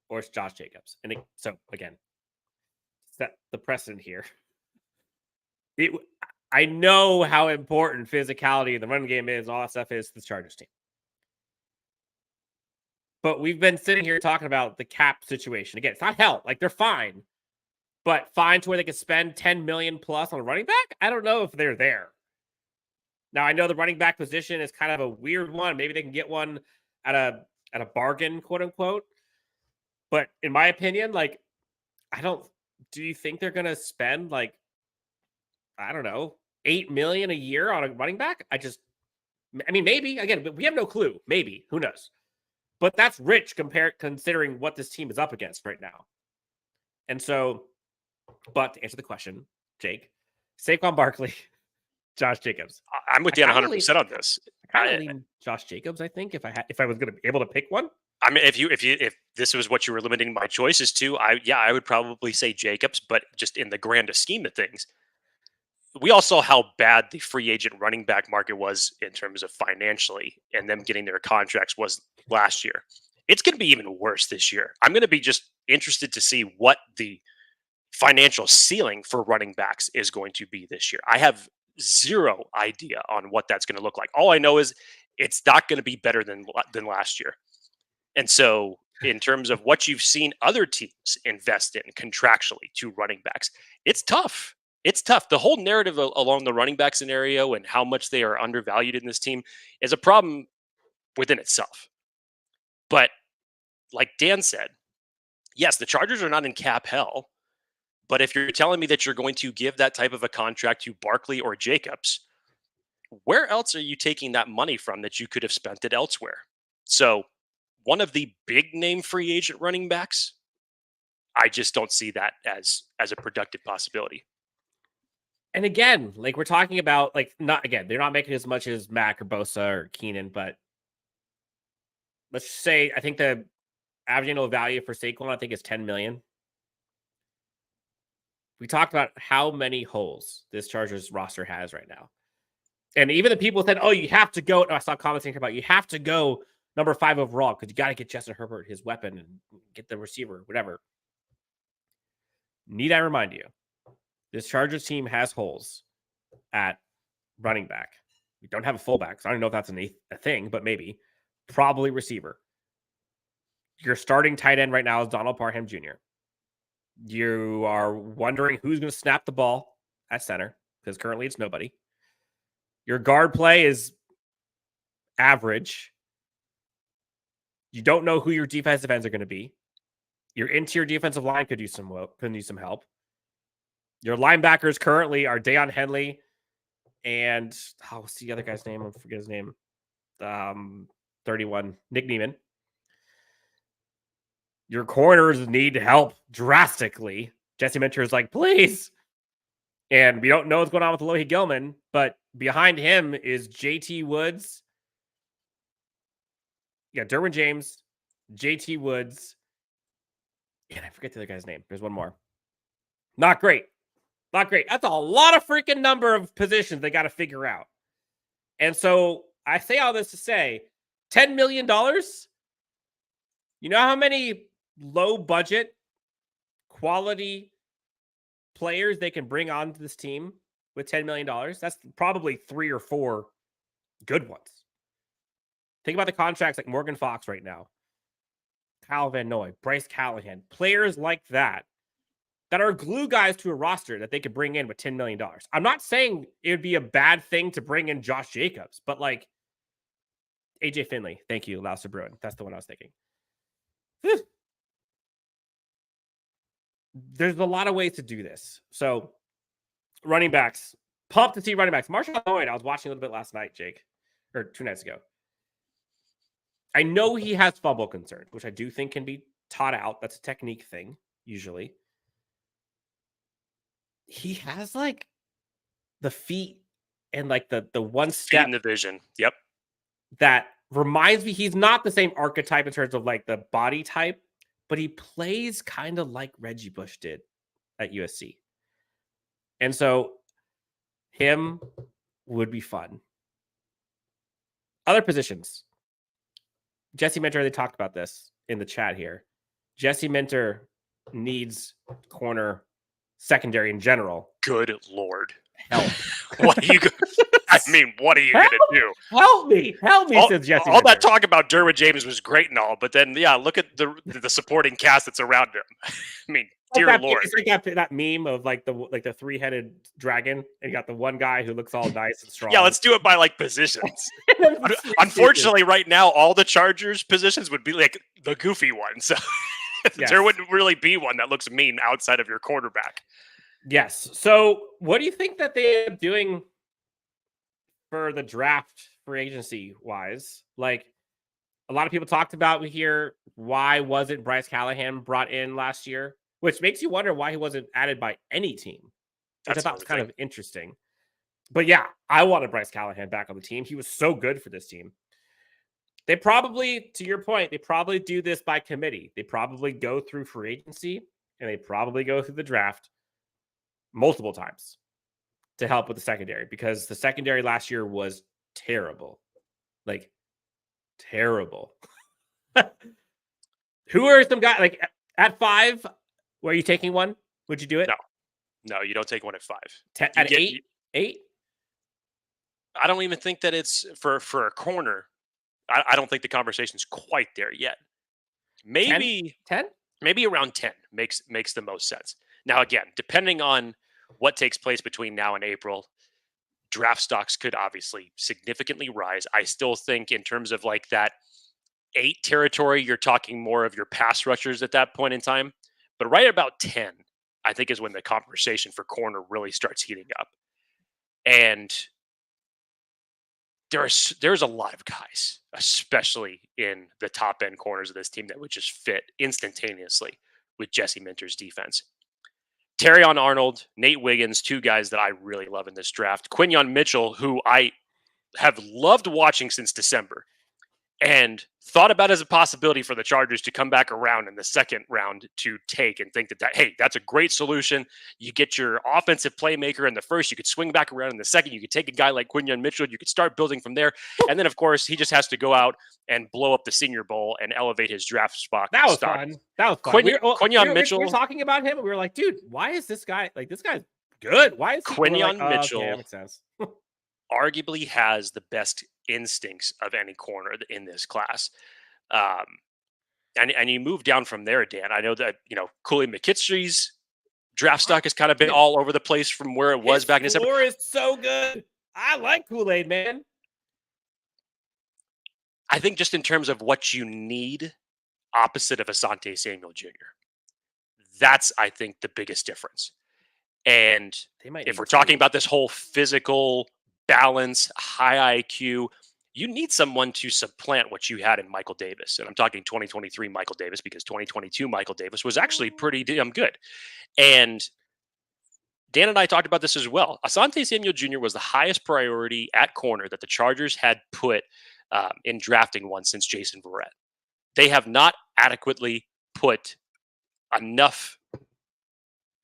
or Josh Jacobs? And so, again, set the precedent here. I know how important physicality in the running game is, all that stuff is to the Chargers team. But we've been sitting here talking about the cap situation. Again, it's not hell. Like, they're fine. but find to where they could spend $10 million plus on a running back. I don't know if they're there. Now I know the running back position is kind of a weird one. Maybe they can get one at a bargain, quote unquote. But in my opinion, like, do you think they're going to spend like, I don't know, $8 million a year on a running back? I mean, maybe, again, we have no clue. Maybe, who knows? But that's rich considering what this team is up against right now. And so, but to answer the question, Jake, Saquon Barkley, Josh Jacobs. I'm with you 100% on this. I lean Josh Jacobs, I think, if I was going to be able to pick one. I mean, if this was what you were limiting my choices to, I would probably say Jacobs, but just in the grandest scheme of things, we all saw how bad the free agent running back market was in terms of financially, and them getting their contracts was last year. It's going to be even worse this year. I'm going to be just interested to see what the financial ceiling for running backs is going to be this year. I have zero idea on what that's going to look like. All I know is it's not going to be better than last year. And so in terms of what you've seen other teams invest in contractually to running backs, it's tough. It's tough. The whole narrative along the running back scenario and how much they are undervalued in this team is a problem within itself. But like Dan said, yes, the Chargers are not in cap hell. But if you're telling me that you're going to give that type of a contract to Barkley or Jacobs, where else are you taking that money from that you could have spent it elsewhere? So one of the big name free agent running backs, I just don't see that as a productive possibility. And again, like we're talking about, like, they're not making as much as Mack or Bosa or Keenan, but let's say I think the average annual value for Saquon, I think, is $10 million. We talked about how many holes this Chargers roster has right now. And even the people said, oh, you have to go. No, I saw comments about you have to go number 5 overall because you got to get Justin Herbert his weapon and get the receiver, whatever. Need I remind you, this Chargers team has holes at running back. We don't have a fullback, so I don't know if that's a thing, but maybe. Probably receiver. Your starting tight end right now is Donald Parham Jr. You are wondering who's going to snap the ball at center because currently it's nobody. Your guard play is average. You don't know who your defensive ends are going to be. Your interior defensive line could use some help. Your linebackers currently are Daiyan, Henley, and what's the other guy's name? I forget his name. 31, Nick Neiman. Your corners need help drastically. Jesse Minter is like, please. And we don't know what's going on with Alohi Gilman, but behind him is JT Woods. Yeah, Derwin James, JT Woods. And I forget the other guy's name. There's one more. Not great. Not great. That's a lot of freaking number of positions they got to figure out. And so I say all this to say, $10 million? You know how many low budget quality players they can bring onto this team with $10 million? That's probably 3 or 4 good ones. Think about the contracts like Morgan Fox right now, Kyle Van Noy, Bryce Callahan, players like that are glue guys to a roster that they could bring in with $10 million. I'm not saying it would be a bad thing to bring in Josh Jacobs, but like AJ Finley, thank you, Lauser Bruin. That's the one I was thinking. There's a lot of ways to do this. So running backs, pumped to see running backs. Marshawn Lloyd, I was watching a little bit last night, Jake, or 2 nights ago. I know he has fumble concerns, which I do think can be taught out. That's a technique thing, usually. He has like the feet and like the one step in the vision. Yep. That reminds me he's not the same archetype in terms of like the body type, but he plays kind of like Reggie Bush did at USC. And so him would be fun. Other positions. Jesse Minter, they talked about this in the chat here. Jesse Minter needs corner secondary in general. Good Lord. Help. What are you what are you going to do? Help me, says Jesse All Minter. that talk about Derwin James was great and all, but then, yeah, look at the supporting cast that's around him. I mean, dear Lord. It's like that meme of like the 3-headed dragon, and you got the one guy who looks all nice and strong. Yeah, let's do it by like positions. Unfortunately, right now, all the Chargers positions would be like the goofy one. So there wouldn't really be one that looks mean outside of your quarterback. Yes. So what do you think that they end up doing for the draft for agency wise? Like, a lot of people talked about here, why wasn't Bryce Callahan brought in last year? Which makes you wonder why he wasn't added by any team. Which I thought was kind of interesting. But yeah, I wanted Bryce Callahan back on the team. He was so good for this team. They probably, to your point, they probably do this by committee. They probably go through free agency and they probably go through the draft multiple times to help with the secondary, because the secondary last year was terrible. Like, terrible. Who are some guys, like, at 5, were you taking one? Would you do it? No, you don't take one at 5. At 8? 8? I don't even think that it's for a corner. I don't think the conversation's quite there yet. Maybe 10? Maybe around 10 makes the most sense. Now, again, depending on what takes place between now and April, draft stocks could obviously significantly rise. I still think in terms of like that 8 territory, you're talking more of your pass rushers at that point in time. But right about 10, I think, is when the conversation for corner really starts heating up. And there's a lot of guys, especially in the top end corners of this team, that would just fit instantaneously with Jesse Minter's defense. Terrion Arnold, Nate Wiggins, 2 guys that I really love in this draft. Quinyon Mitchell, who I have loved watching since December and thought about as a possibility for the Chargers to come back around in the second round to take, and think that, hey, that's a great solution. You get your offensive playmaker in the first, you could swing back around in the second, you could take a guy like Quinyon Mitchell, you could start building from there. And then, of course, he just has to go out and blow up the Senior Bowl and elevate his draft spot. That was fun. Quinyon Mitchell. We were talking about him, and we were like, dude, why is this guy, like, this guy's good? Why is he Quinyon Mitchell? Okay, that makes sense. Arguably has the best instincts of any corner in this class. And you move down from there, Dan. I know that, Kool-Aid McKinstry's draft stock has kind of been all over the place from where it was back in December. His floor is so good. I like Kool-Aid, man. I think just in terms of what you need opposite of Asante Samuel Jr., that's, I think, the biggest difference. And if we're talking about this whole physical balance, high IQ, you need someone to supplant what you had in Michael Davis. And I'm talking 2023 Michael Davis, because 2022 Michael Davis was actually pretty damn good. And Dan and I talked about this as well. Asante Samuel Jr. was the highest priority at corner that the Chargers had put in drafting one since Jason Verrett. They have not adequately put enough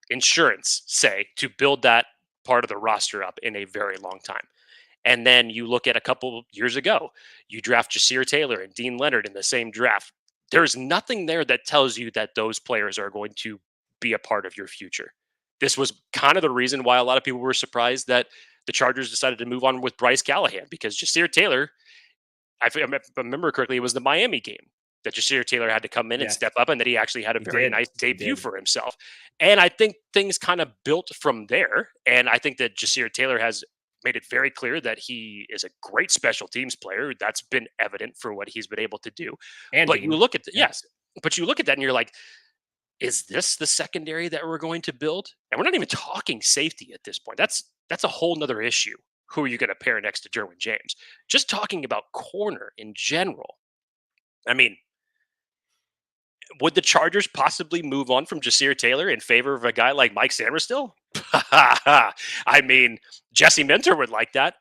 insurance, say, to build that part of the roster up in a very long time. And then you look at a couple years ago, you draft Jasir Taylor and Dean Leonard in the same draft. There's nothing there that tells you that those players are going to be a part of your future. This was kind of the reason why a lot of people were surprised that the Chargers decided to move on with Bryce Callahan, because Jasir Taylor, if I remember correctly, it was the Miami game that Jasir Taylor had to come in and step up, and that he actually had a very nice debut for himself. And I think things kind of built from there. And I think that Jasir Taylor has made it very clear that he is a great special teams player. That's been evident for what he's been able to do. But you look at but you look at that and you're like, is this the secondary that we're going to build? And we're not even talking safety at this point. That's a whole nother issue. Who are you going to pair next to Derwin James? Just talking about corner in general. I mean, would the Chargers possibly move on from Jasir Taylor in favor of a guy like Mike Sainristil? I mean, Jesse Minter would like that.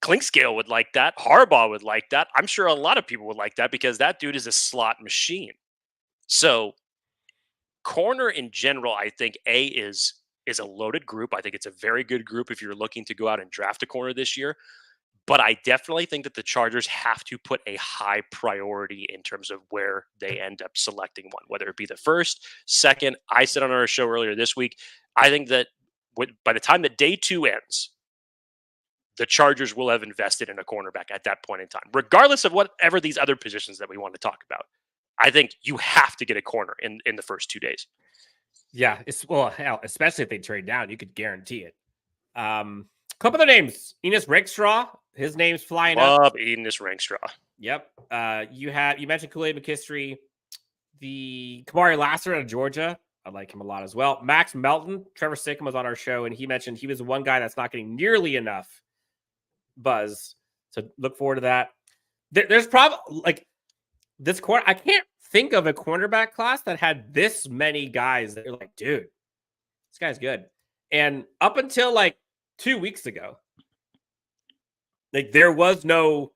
Clinkscale would like that. Harbaugh would like that. I'm sure a lot of people would like that, because that dude is a slot machine. So corner in general, I think is a loaded group. I think it's a very good group if you're looking to go out and draft a corner this year. But I definitely think that the Chargers have to put a high priority in terms of where they end up selecting one, whether it be the first, second. I said on our show earlier this week, I think that by the time that day 2 ends, the Chargers will have invested in a cornerback at that point in time, regardless of whatever these other positions that we want to talk about. I think you have to get a corner in the first 2 days. Yeah, hell, especially if they trade down, you could guarantee it. Couple other names. Enos Rakestraw, his name's flying up. Love Enos Rakestraw. Yep. You mentioned Kool-Aid McKinstry, the Kamari Lassiter out of Georgia. I like him a lot as well. Max Melton, Trevor Sickham was on our show, and he mentioned he was one guy that's not getting nearly enough buzz. So look forward to that. There's probably like this corner. I can't think of a cornerback class that had this many guys that are like, dude, this guy's good. And up until like 2 weeks ago, like there was no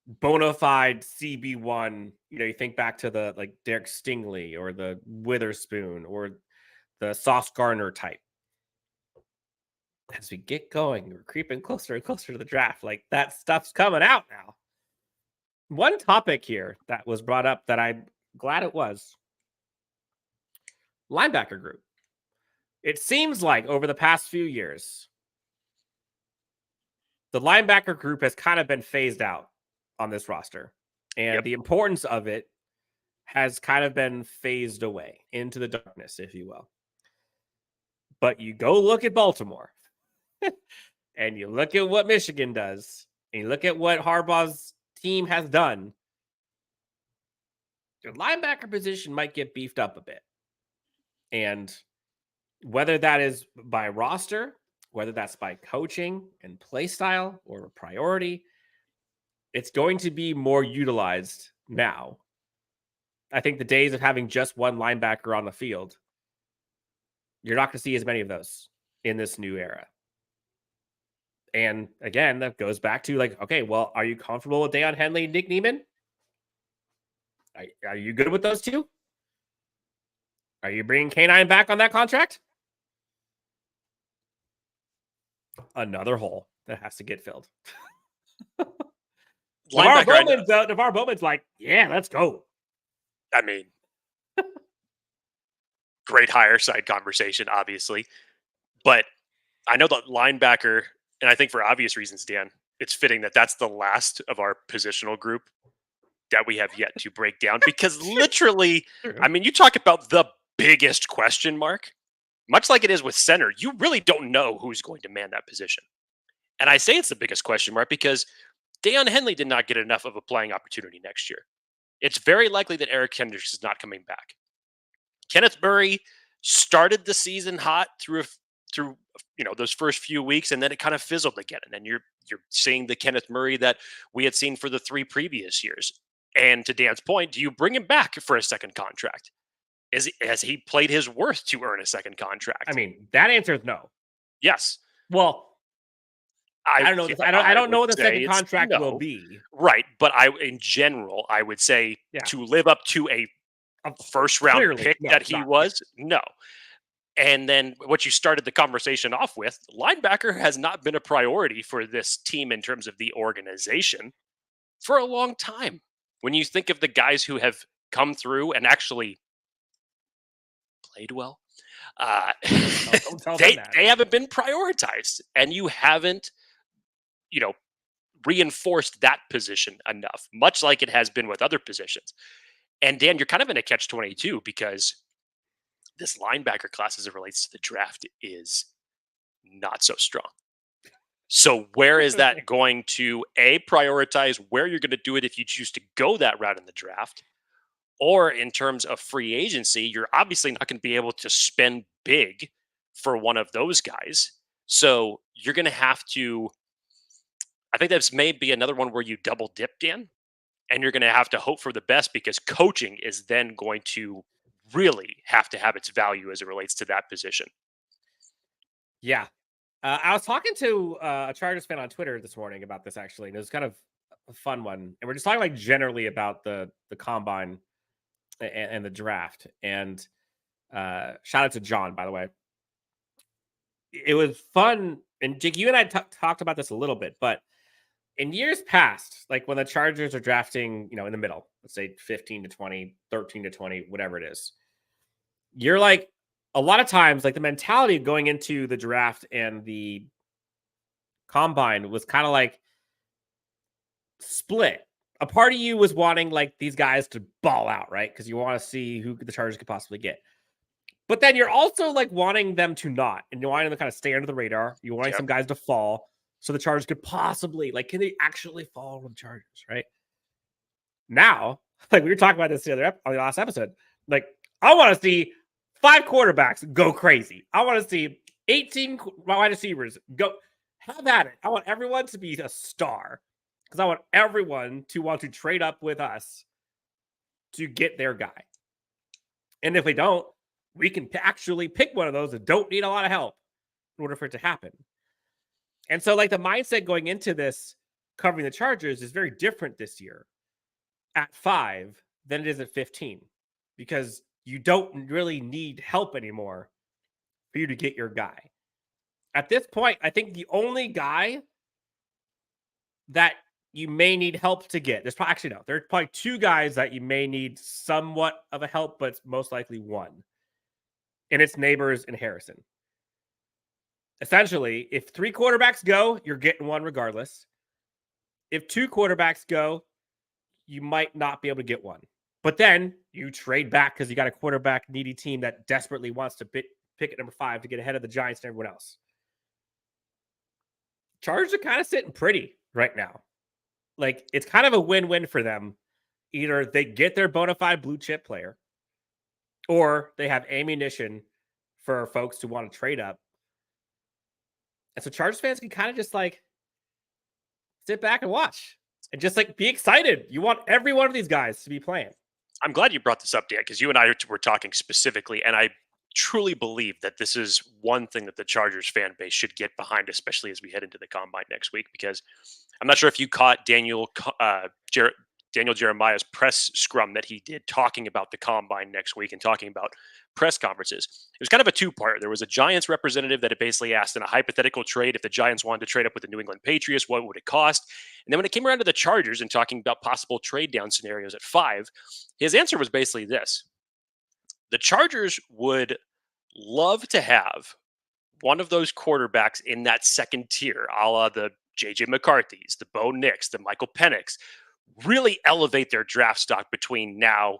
bona fide CB1. You know, you think back to the like Derek Stingley or the Witherspoon or the Sauce Gardner type. As we get going, we're creeping closer and closer to the draft. Like that stuff's coming out now. One topic here that was brought up that I'm glad it was linebacker group. It seems like over the past few years, the linebacker group has kind of been phased out on this roster. And the importance of it has kind of been phased away into the darkness, if you will. But you go look at Baltimore and you look at what Michigan does, and you look at what Harbaugh's team has done. Your linebacker position might get beefed up a bit. And whether that is by roster, whether that's by coaching and play style or a priority, it's going to be more utilized now. I think the days of having just one linebacker on the field, you're not going to see as many of those in this new era. And again, that goes back to like, okay, well, are you comfortable with Daiyan Henley and Nick Niemann? Are you good with those two? Are you bringing K9 back on that contract? Another hole that has to get filled. NaVar Bowman's like, yeah, let's go. I mean, great hire side conversation, obviously. But I know that linebacker, and I think for obvious reasons, Dan, it's fitting that that's the last of our positional group that we have yet to break down. Because literally, I mean, you talk about the biggest question mark, much like it is with center, you really don't know who's going to man that position. And I say it's the biggest question mark because Daiyan Henley did not get enough of a playing opportunity next year. It's very likely that Eric Kendricks is not coming back. Kenneth Murray started the season hot through those first few weeks, and then it kind of fizzled again. And then you're seeing the Kenneth Murray that we had seen for the 3 previous years. And to Dan's point, do you bring him back for a second contract? Has he played his worth to earn a second contract? I mean, that answer is no. Yes. Well, I don't know. I don't know what the second contract will be. Right, but in general, I would say to live up to a first round pick that he was, no. And then what you started the conversation off with, linebacker has not been a priority for this team in terms of the organization for a long time. When you think of the guys who have come through and actually played well, they haven't been prioritized, and you haven't, reinforced that position enough, much like it has been with other positions. And Dan, you're kind of in a catch-22 because this linebacker class as it relates to the draft is not so strong. So where is that going to prioritize where you're going to do it if you choose to go that route in the draft? Or in terms of free agency, you're obviously not going to be able to spend big for one of those guys. So you're going to have to, I think this may be another one where you double dip, Dan, and you're going to have to hope for the best because coaching is then going to really have to have its value as it relates to that position. Yeah. I was talking to a Chargers fan on Twitter this morning about this, actually, and it was kind of a fun one. And we're just talking like generally about the combine and the draft. And shout out to John, by the way. It was fun. And Jake, you and I talked about this a little bit, but in years past, like when the Chargers are drafting, in the middle, let's say 15 to 20, 13 to 20, whatever it is, you're like, a lot of times, like the mentality of going into the draft and the combine was kind of like split. A part of you was wanting like these guys to ball out, right? Because you want to see who the Chargers could possibly get. But then you're also like wanting them to not, and you're wanting them to kind of stay under the radar. You're wanting Yep. some guys to fall, so the Chargers could possibly, like, can they actually fall with the Chargers, right? Now, like we were talking about this on the last episode, like I want to see 5 quarterbacks go crazy. I want to see 18 wide receivers go have at it. I want everyone to be a star because I want everyone to want to trade up with us to get their guy. And if we don't, we can actually pick one of those that don't need a lot of help in order for it to happen. And so, like, the mindset going into this covering the Chargers is very different this year at 5 than it is at 15 because you don't really need help anymore for you to get your guy. At this point, I think the only guy that you may need help to get, there's probably 2 guys that you may need somewhat of a help, but it's most likely one. And it's Neighbors and Harrison. Essentially, if 3 quarterbacks go, you're getting one regardless. If 2 quarterbacks go, you might not be able to get one. But then you trade back because you got a quarterback needy team that desperately wants to pick at number 5 to get ahead of the Giants and everyone else. Chargers are kind of sitting pretty right now. Like, it's kind of a win-win for them. Either they get their bona fide blue chip player, or they have ammunition for folks who want to trade up. And so Chargers fans can kind of just like sit back and watch and just like be excited. You want every one of these guys to be playing. I'm glad you brought this up, Dan, because you and I were talking specifically, and I truly believe that this is one thing that the Chargers fan base should get behind, especially as we head into the combine next week, because I'm not sure if you caught Daniel Jeremiah's press scrum that he did talking about the combine next week and talking about press conferences. It was kind of a 2-part. There was a Giants representative that had basically asked in a hypothetical trade, if the Giants wanted to trade up with the New England Patriots, what would it cost? And then when it came around to the Chargers and talking about possible trade down scenarios at 5, his answer was basically this. The Chargers would love to have one of those quarterbacks in that second tier, a la the J.J. McCarthy's, the Bo Nix, the Michael Penix, really elevate their draft stock between now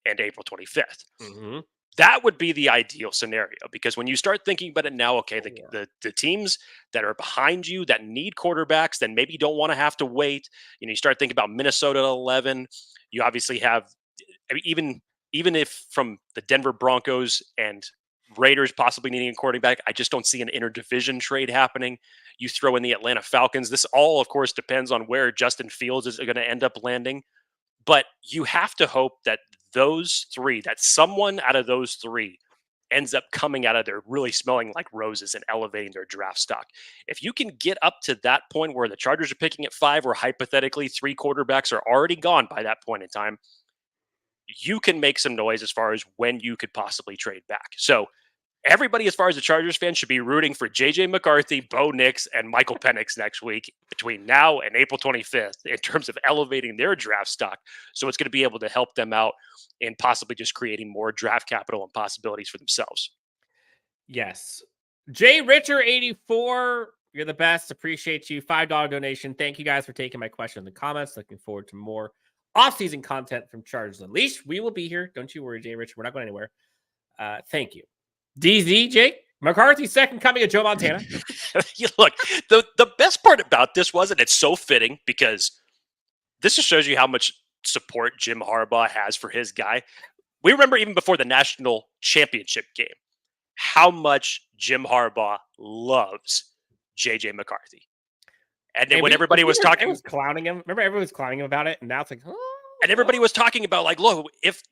and April 25th. Mm-hmm. That would be the ideal scenario, because when you start thinking about it now, okay, the teams that are behind you that need quarterbacks, then maybe don't want to have to wait. You start thinking about Minnesota at 11. You obviously have, even if from the Denver Broncos and Raiders possibly needing a quarterback, I just don't see an interdivision trade happening. You throw in the Atlanta Falcons. This all, of course, depends on where Justin Fields is going to end up landing. But you have to hope that those 3, that someone out of those 3 ends up coming out of there really smelling like roses and elevating their draft stock. If you can get up to that point where the Chargers are picking at 5, or hypothetically 3 quarterbacks are already gone by that point in time, you can make some noise as far as when you could possibly trade back. So everybody, as far as the Chargers fans, should be rooting for J.J. McCarthy, Bo Nix, and Michael Penix next week between now and April 25th in terms of elevating their draft stock. So it's going to be able to help them out in possibly just creating more draft capital and possibilities for themselves. Yes. Jay Richer 84, you're the best. Appreciate you. $5 donation. Thank you guys for taking my question in the comments. Looking forward to more off-season content from Chargers Unleashed. We will be here. Don't you worry, Jay Richer. We're not going anywhere. Thank you. DZ, Jake, McCarthy's second coming of Joe Montana. Look, the best part about this was, and it's so fitting, because this just shows you how much support Jim Harbaugh has for his guy. We remember even before the national championship game, how much Jim Harbaugh loves J.J. McCarthy. And then when everybody was talking, everyone was clowning him. Remember, everyone was clowning him about it, and now it's like, and everybody was talking about, like, look, if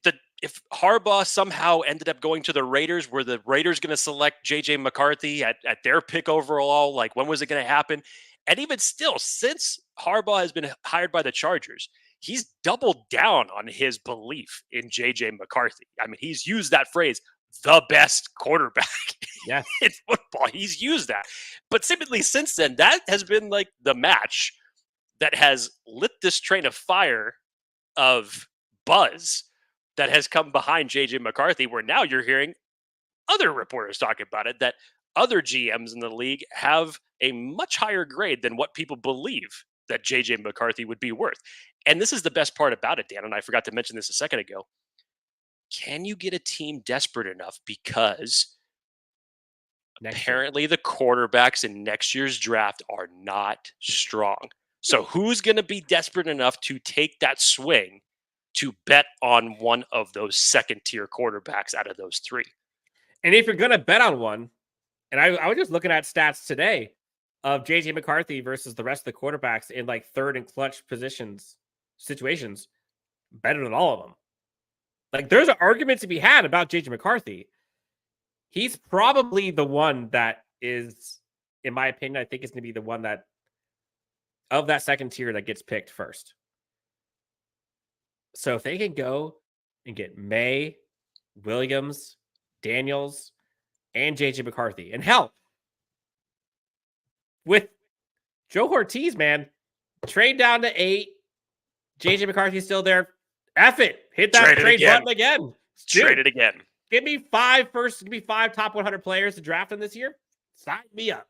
Harbaugh somehow ended up going to the Raiders, were the Raiders going to select J.J. McCarthy at their pick overall? Like, when was it going to happen? And even still, since Harbaugh has been hired by the Chargers, he's doubled down on his belief in J.J. McCarthy. I mean, he's used that phrase, the best quarterback in football. He's used that. But seemingly since then, that has been like the match that has lit this train of fire of buzz that has come behind J.J. McCarthy, where now you're hearing other reporters talking about it, that other GMs in the league have a much higher grade than what people believe that J.J. McCarthy would be worth. And this is the best part about it, Dan, and I forgot to mention this a second ago. can you get a team desperate enough? Because Next year. apparently the quarterbacks in next year's draft are not strong. So who's going to be desperate enough to take that swing to bet on one of those second-tier quarterbacks out of those three? And if you're going to bet on one, and I was just looking at stats today of J.J. McCarthy versus the rest of the quarterbacks in like third and clutch situations, better than all of them. Like there's an argument to be had about J.J. McCarthy. He's probably the one that is, in my opinion, I think is going to be the one that of that second tier that gets picked first. So if they can go and get May, Williams, Daniels, and J.J. McCarthy, and hell, with Joe Ortiz, man, trade down to 8. J.J. McCarthy's still there. F it. Hit that trade button again. Trade it again. Give me 5 first. Give me 5 top 100 players to draft in this year. Sign me up.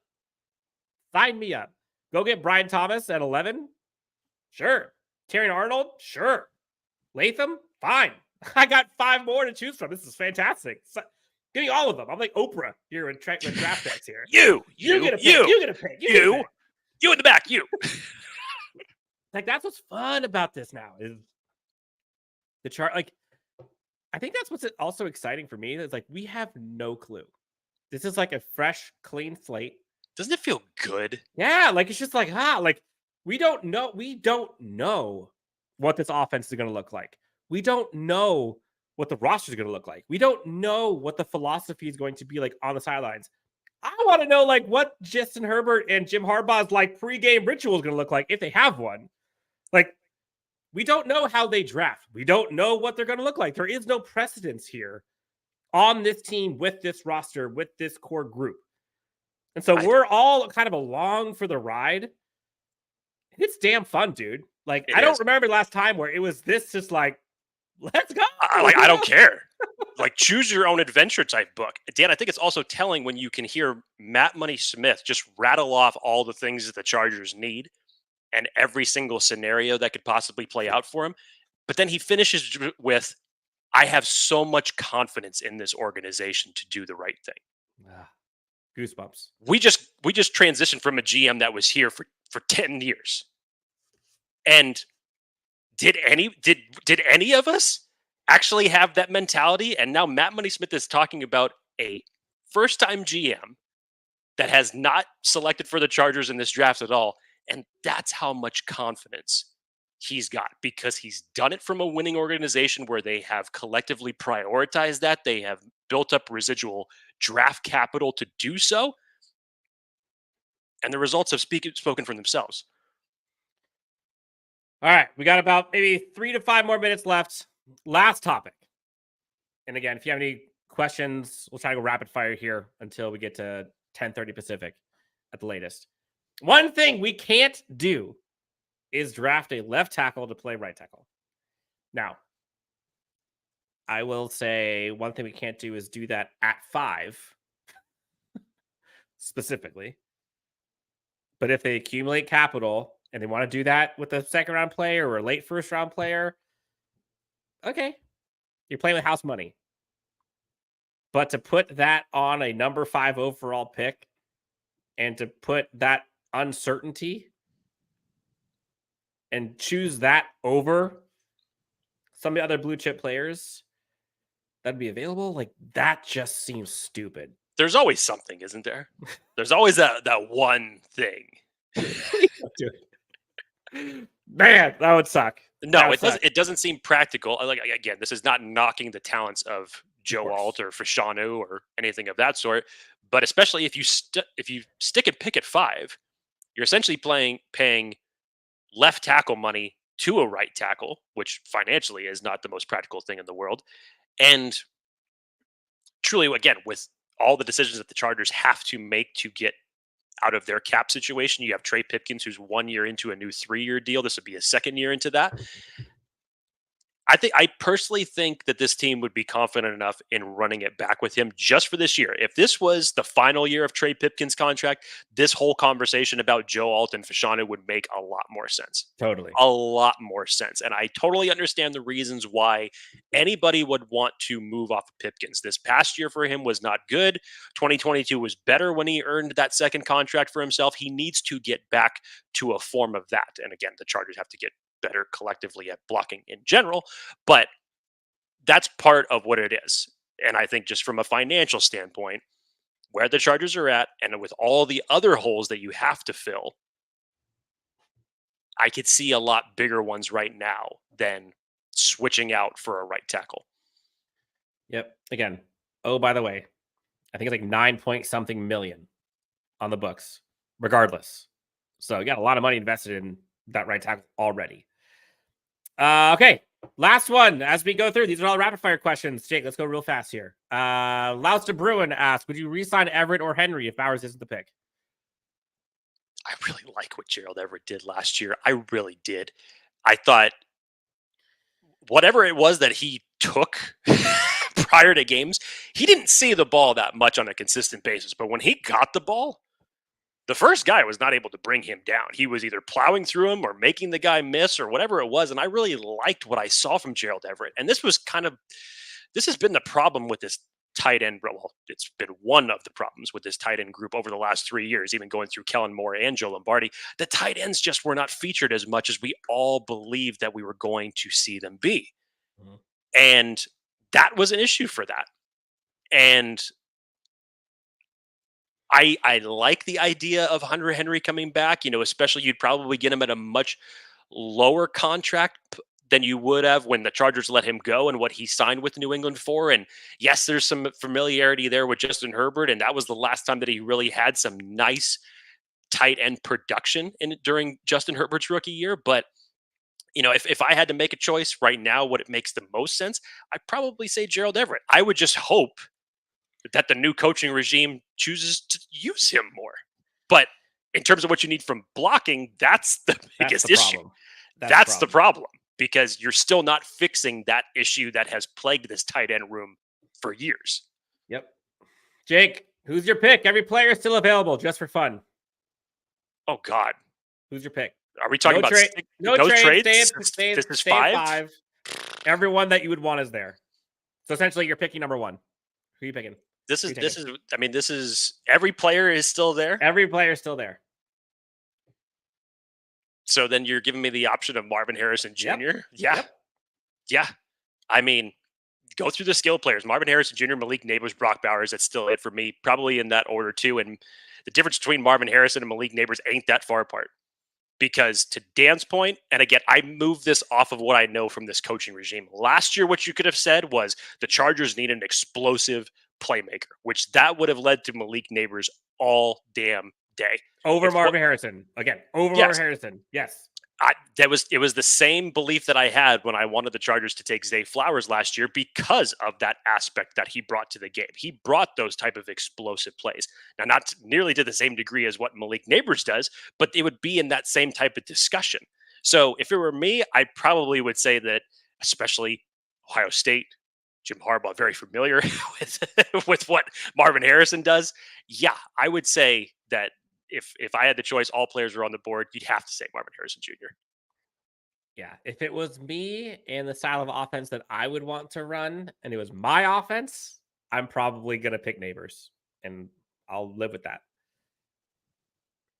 Sign me up. Go get Brian Thomas at 11. Sure. Terrion Arnold. Sure. Latham. Fine. I got 5 more to choose from. This is fantastic. Give me all of them. I'm like Oprah here with draft picks here. You get a pick. You get a pick. You in the back. You. Like that's what's fun about this now is the chart. Like I think that's what's also exciting for me. Is like we have no clue. This is like a fresh, clean slate. Doesn't it feel good? Yeah, like it's just like like we don't know. We don't know what this offense is going to look like. We don't know what the roster is going to look like. We don't know what the philosophy is going to be like on the sidelines. I want to know like what Justin Herbert and Jim Harbaugh's like pregame ritual is going to look like if they have one. Like we don't know how they draft. We don't know what they're going to look like. There is no precedence here on this team with this roster, with this core group. And so we're all kind of along for the ride. It's damn fun, dude. Like, I don't remember last time where it was this just like, let's go. I don't care. Like, choose your own adventure type book. Dan, I think it's also telling when you can hear Matt Money Smith just rattle off all the things that the Chargers need and every single scenario that could possibly play out for him. But then he finishes with, I have so much confidence in this organization to do the right thing. Goosebumps. We just transitioned from a GM that was here for 10 years. And did any of us actually have that mentality? And now Matt Money Smith is talking about a first-time GM that has not selected for the Chargers in this draft at all. And that's how much confidence he's got, because he's done it from a winning organization where they have collectively prioritized that. They have built up residual draft capital to do so. And the results have spoken for themselves. All right. We got about maybe 3 to 5 more minutes left. Last topic. And again, if you have any questions, we'll try to go rapid fire here until we get to 10:30 Pacific at the latest. One thing we can't do is draft a left tackle to play right tackle. Now, I will say one thing we can't do is do that at 5 specifically. But if they accumulate capital and they want to do that with a second round player or a late first round player, okay, you're playing with house money. But to put that on a number 5 overall pick and to put that uncertainty and choose that over some of the other blue chip players that'd be available, like that just seems stupid. There's always something, isn't there? There's always that one thing. Man, that would suck. No, it doesn't seem practical. Like, again, this is not knocking the talents of Joe Alt or Fashanu or anything of that sort. But especially if you stick and pick at 5, you're essentially paying left tackle money to a right tackle, which financially is not the most practical thing in the world. And truly, again, with all the decisions that the Chargers have to make to get out of their cap situation, you have Trey Pipkins, who's 1 year into a new 3-year deal. This would be a second year into that. I personally think that this team would be confident enough in running it back with him just for this year. If this was the final year of Trey Pipkin's contract, this whole conversation about Joe Alt and Fashanu would make a lot more sense. Totally. A lot more sense. And I totally understand the reasons why anybody would want to move off of Pipkins. This past year for him was not good. 2022 was better when he earned that second contract for himself. He needs to get back to a form of that. And again, the Chargers have to get better collectively at blocking in general, but that's part of what it is. And I think just from a financial standpoint, where the Chargers are at, and with all the other holes that you have to fill, I could see a lot bigger ones right now than switching out for a right tackle. Yep. Again, oh, by the way, I think it's like 9 point something million on the books, regardless. So you got a lot of money invested in that right tackle already. Okay, last one as we go through. These are all rapid fire questions. Jake, let's go real fast here. Lauster Bruin asks, would you re-sign Everett or Henry if Bowers isn't the pick? I really like what Gerald Everett did last year. I really did. I thought whatever it was that he took prior to games, he didn't see the ball that much on a consistent basis. But when he got the ball, the first guy was not able to bring him down. He was either plowing through him or making the guy miss or whatever it was. And I really liked what I saw from Gerald Everett. And this has been the problem with this tight end. Well, it's been one of the problems with this tight end group over the last 3 years, even going through Kellen Moore and Joe Lombardi. The tight ends just were not featured as much as we all believed that we were going to see them be. Mm-hmm. And that was an issue for that. And I like the idea of Hunter Henry coming back, especially you'd probably get him at a much lower contract than you would have when the Chargers let him go and what he signed with New England for. And yes, there's some familiarity there with Justin Herbert. And that was the last time that he really had some nice tight end production during Justin Herbert's rookie year. But, if I had to make a choice right now, what it makes the most sense, I'd probably say Gerald Everett. I would just hope that the new coaching regime chooses to use him more. But in terms of what you need from blocking, that's the biggest issue. That's the problem, because you're still not fixing that issue that has plagued this tight end room for years. Yep. Jake, who's your pick? Every player is still available just for fun. Oh, God. Who's your pick? Are we talking about no trades? This is five? Everyone that you would want is there. So essentially, you're picking number one. Who are you picking? This is every player is still there. Every player is still there. So then you're giving me the option of Marvin Harrison Jr. Yep. Yeah. Yep. Yeah. I mean, go through the skill players. Marvin Harrison Jr., Malik Neighbors, Brock Bowers. That's still it for me, probably in that order too. And the difference between Marvin Harrison and Malik Neighbors ain't that far apart. Because to Dan's point, and again, I moved this off of what I know from this coaching regime. Last year, what you could have said was the Chargers need an explosive playmaker, which that would have led to Malik Neighbors all damn day. Over Marvin Harrison. Again, over Marvin Harrison. Yes. It was the same belief that I had when I wanted the Chargers to take Zay Flowers last year because of that aspect that he brought to the game. He brought those type of explosive plays. Now, not nearly to the same degree as what Malik Neighbors does, but it would be in that same type of discussion. So if it were me, I probably would say that, especially Ohio State, Jim Harbaugh, very familiar with what Marvin Harrison does. Yeah, I would say that if I had the choice, all players were on the board, you'd have to say Marvin Harrison Jr. Yeah, if it was me and the style of offense that I would want to run, and it was my offense, I'm probably going to pick Neighbors, and I'll live with that.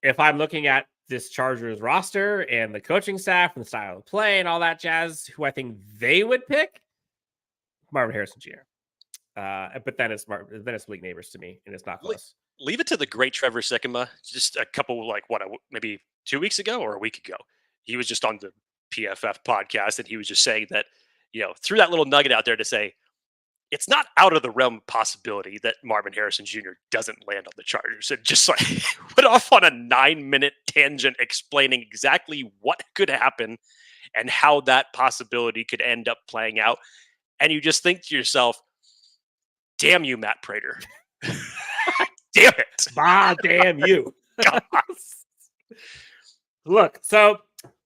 If I'm looking at this Chargers roster and the coaching staff and the style of play and all that jazz, who I think they would pick, Marvin Harrison Jr. But then it's Malik Neighbors to me, and it's not close. Leave it to the great Trevor Sikkema. Just a couple, maybe 2 weeks ago or a week ago, he was just on the PFF podcast, and he was just saying that, threw that little nugget out there to say it's not out of the realm of possibility that Marvin Harrison Jr. doesn't land on the Chargers. And just went off on a 9-minute tangent explaining exactly what could happen and how that possibility could end up playing out. And you just think to yourself, damn you, Matt Prater. Damn it. Damn you. Look, so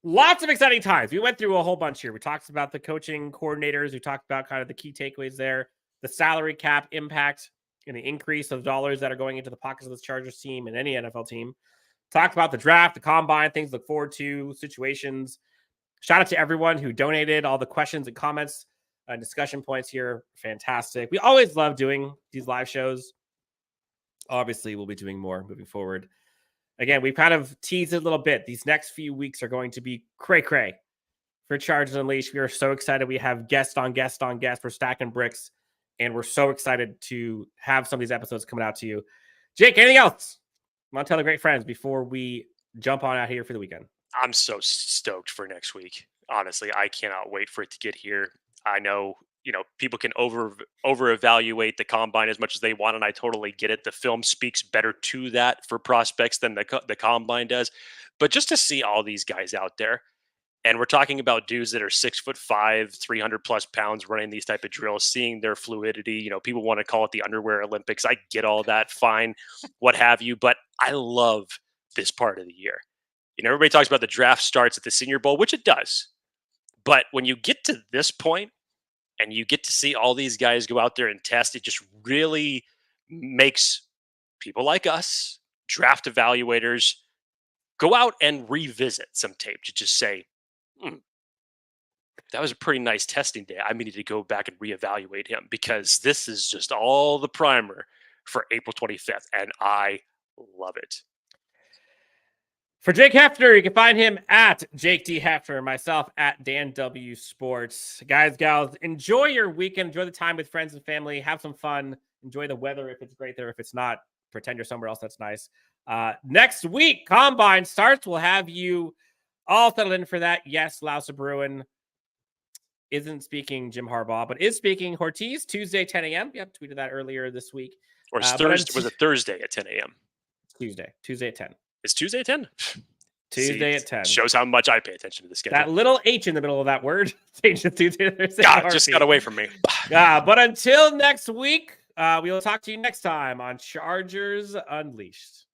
Lots of exciting times. We went through a whole bunch here. We talked about the coaching coordinators. We talked about kind of the key takeaways there, the salary cap impact and the increase of dollars that are going into the pockets of this Chargers team and any NFL team. Talked about the draft, the combine, things to look forward to, situations. Shout out to everyone who donated, all the questions and comments and discussion points here. Fantastic. We always love doing these live shows. Obviously, we'll be doing more moving forward. Again, we've kind of teased it a little bit. These next few weeks are going to be cray-cray for Chargers Unleashed. We are so excited. We have guest on guest on guest. We're stacking bricks, and we're so excited to have some of these episodes coming out to you. Jake, anything else you want to tell the great friends before we jump on out here for the weekend? I'm so stoked for next week. Honestly, I cannot wait for it to get here. I know, people can over evaluate the combine as much as they want, and I totally get it. The film speaks better to that for prospects than the combine does. But just to see all these guys out there, and we're talking about dudes that are 6'5", 300+ pounds running these type of drills, seeing their fluidity. People want to call it the underwear Olympics. I get all that, fine, what have you. But I love this part of the year. Everybody talks about the draft starts at the Senior Bowl, which it does. But when you get to this point and you get to see all these guys go out there and test, it just really makes people like us, draft evaluators, go out and revisit some tape to just say, that was a pretty nice testing day. I need to go back and reevaluate him, because this is just all the primer for April 25th, and I love it. For Jake Hefner, you can find him at Jake D. Hefner, myself at Dan W. Sports. Guys, gals, enjoy your weekend. Enjoy the time with friends and family. Have some fun. Enjoy the weather if it's great there. If it's not, pretend you're somewhere else that's nice. Next week, Combine starts. We'll have you all settled in for that. Yes, Lausa Bruin isn't speaking Jim Harbaugh, but is speaking Ortiz, Tuesday, 10 a.m. Yep, tweeted that earlier this week. Or Thursday, was it Thursday at 10 a.m.? Tuesday at 10. It's Tuesday at 10? Tuesday at 10. Shows how much I pay attention to the schedule. That little H in the middle of that word. Tuesday, Thursday. God, just got away from me. But until next week, we will talk to you next time on Chargers Unleashed.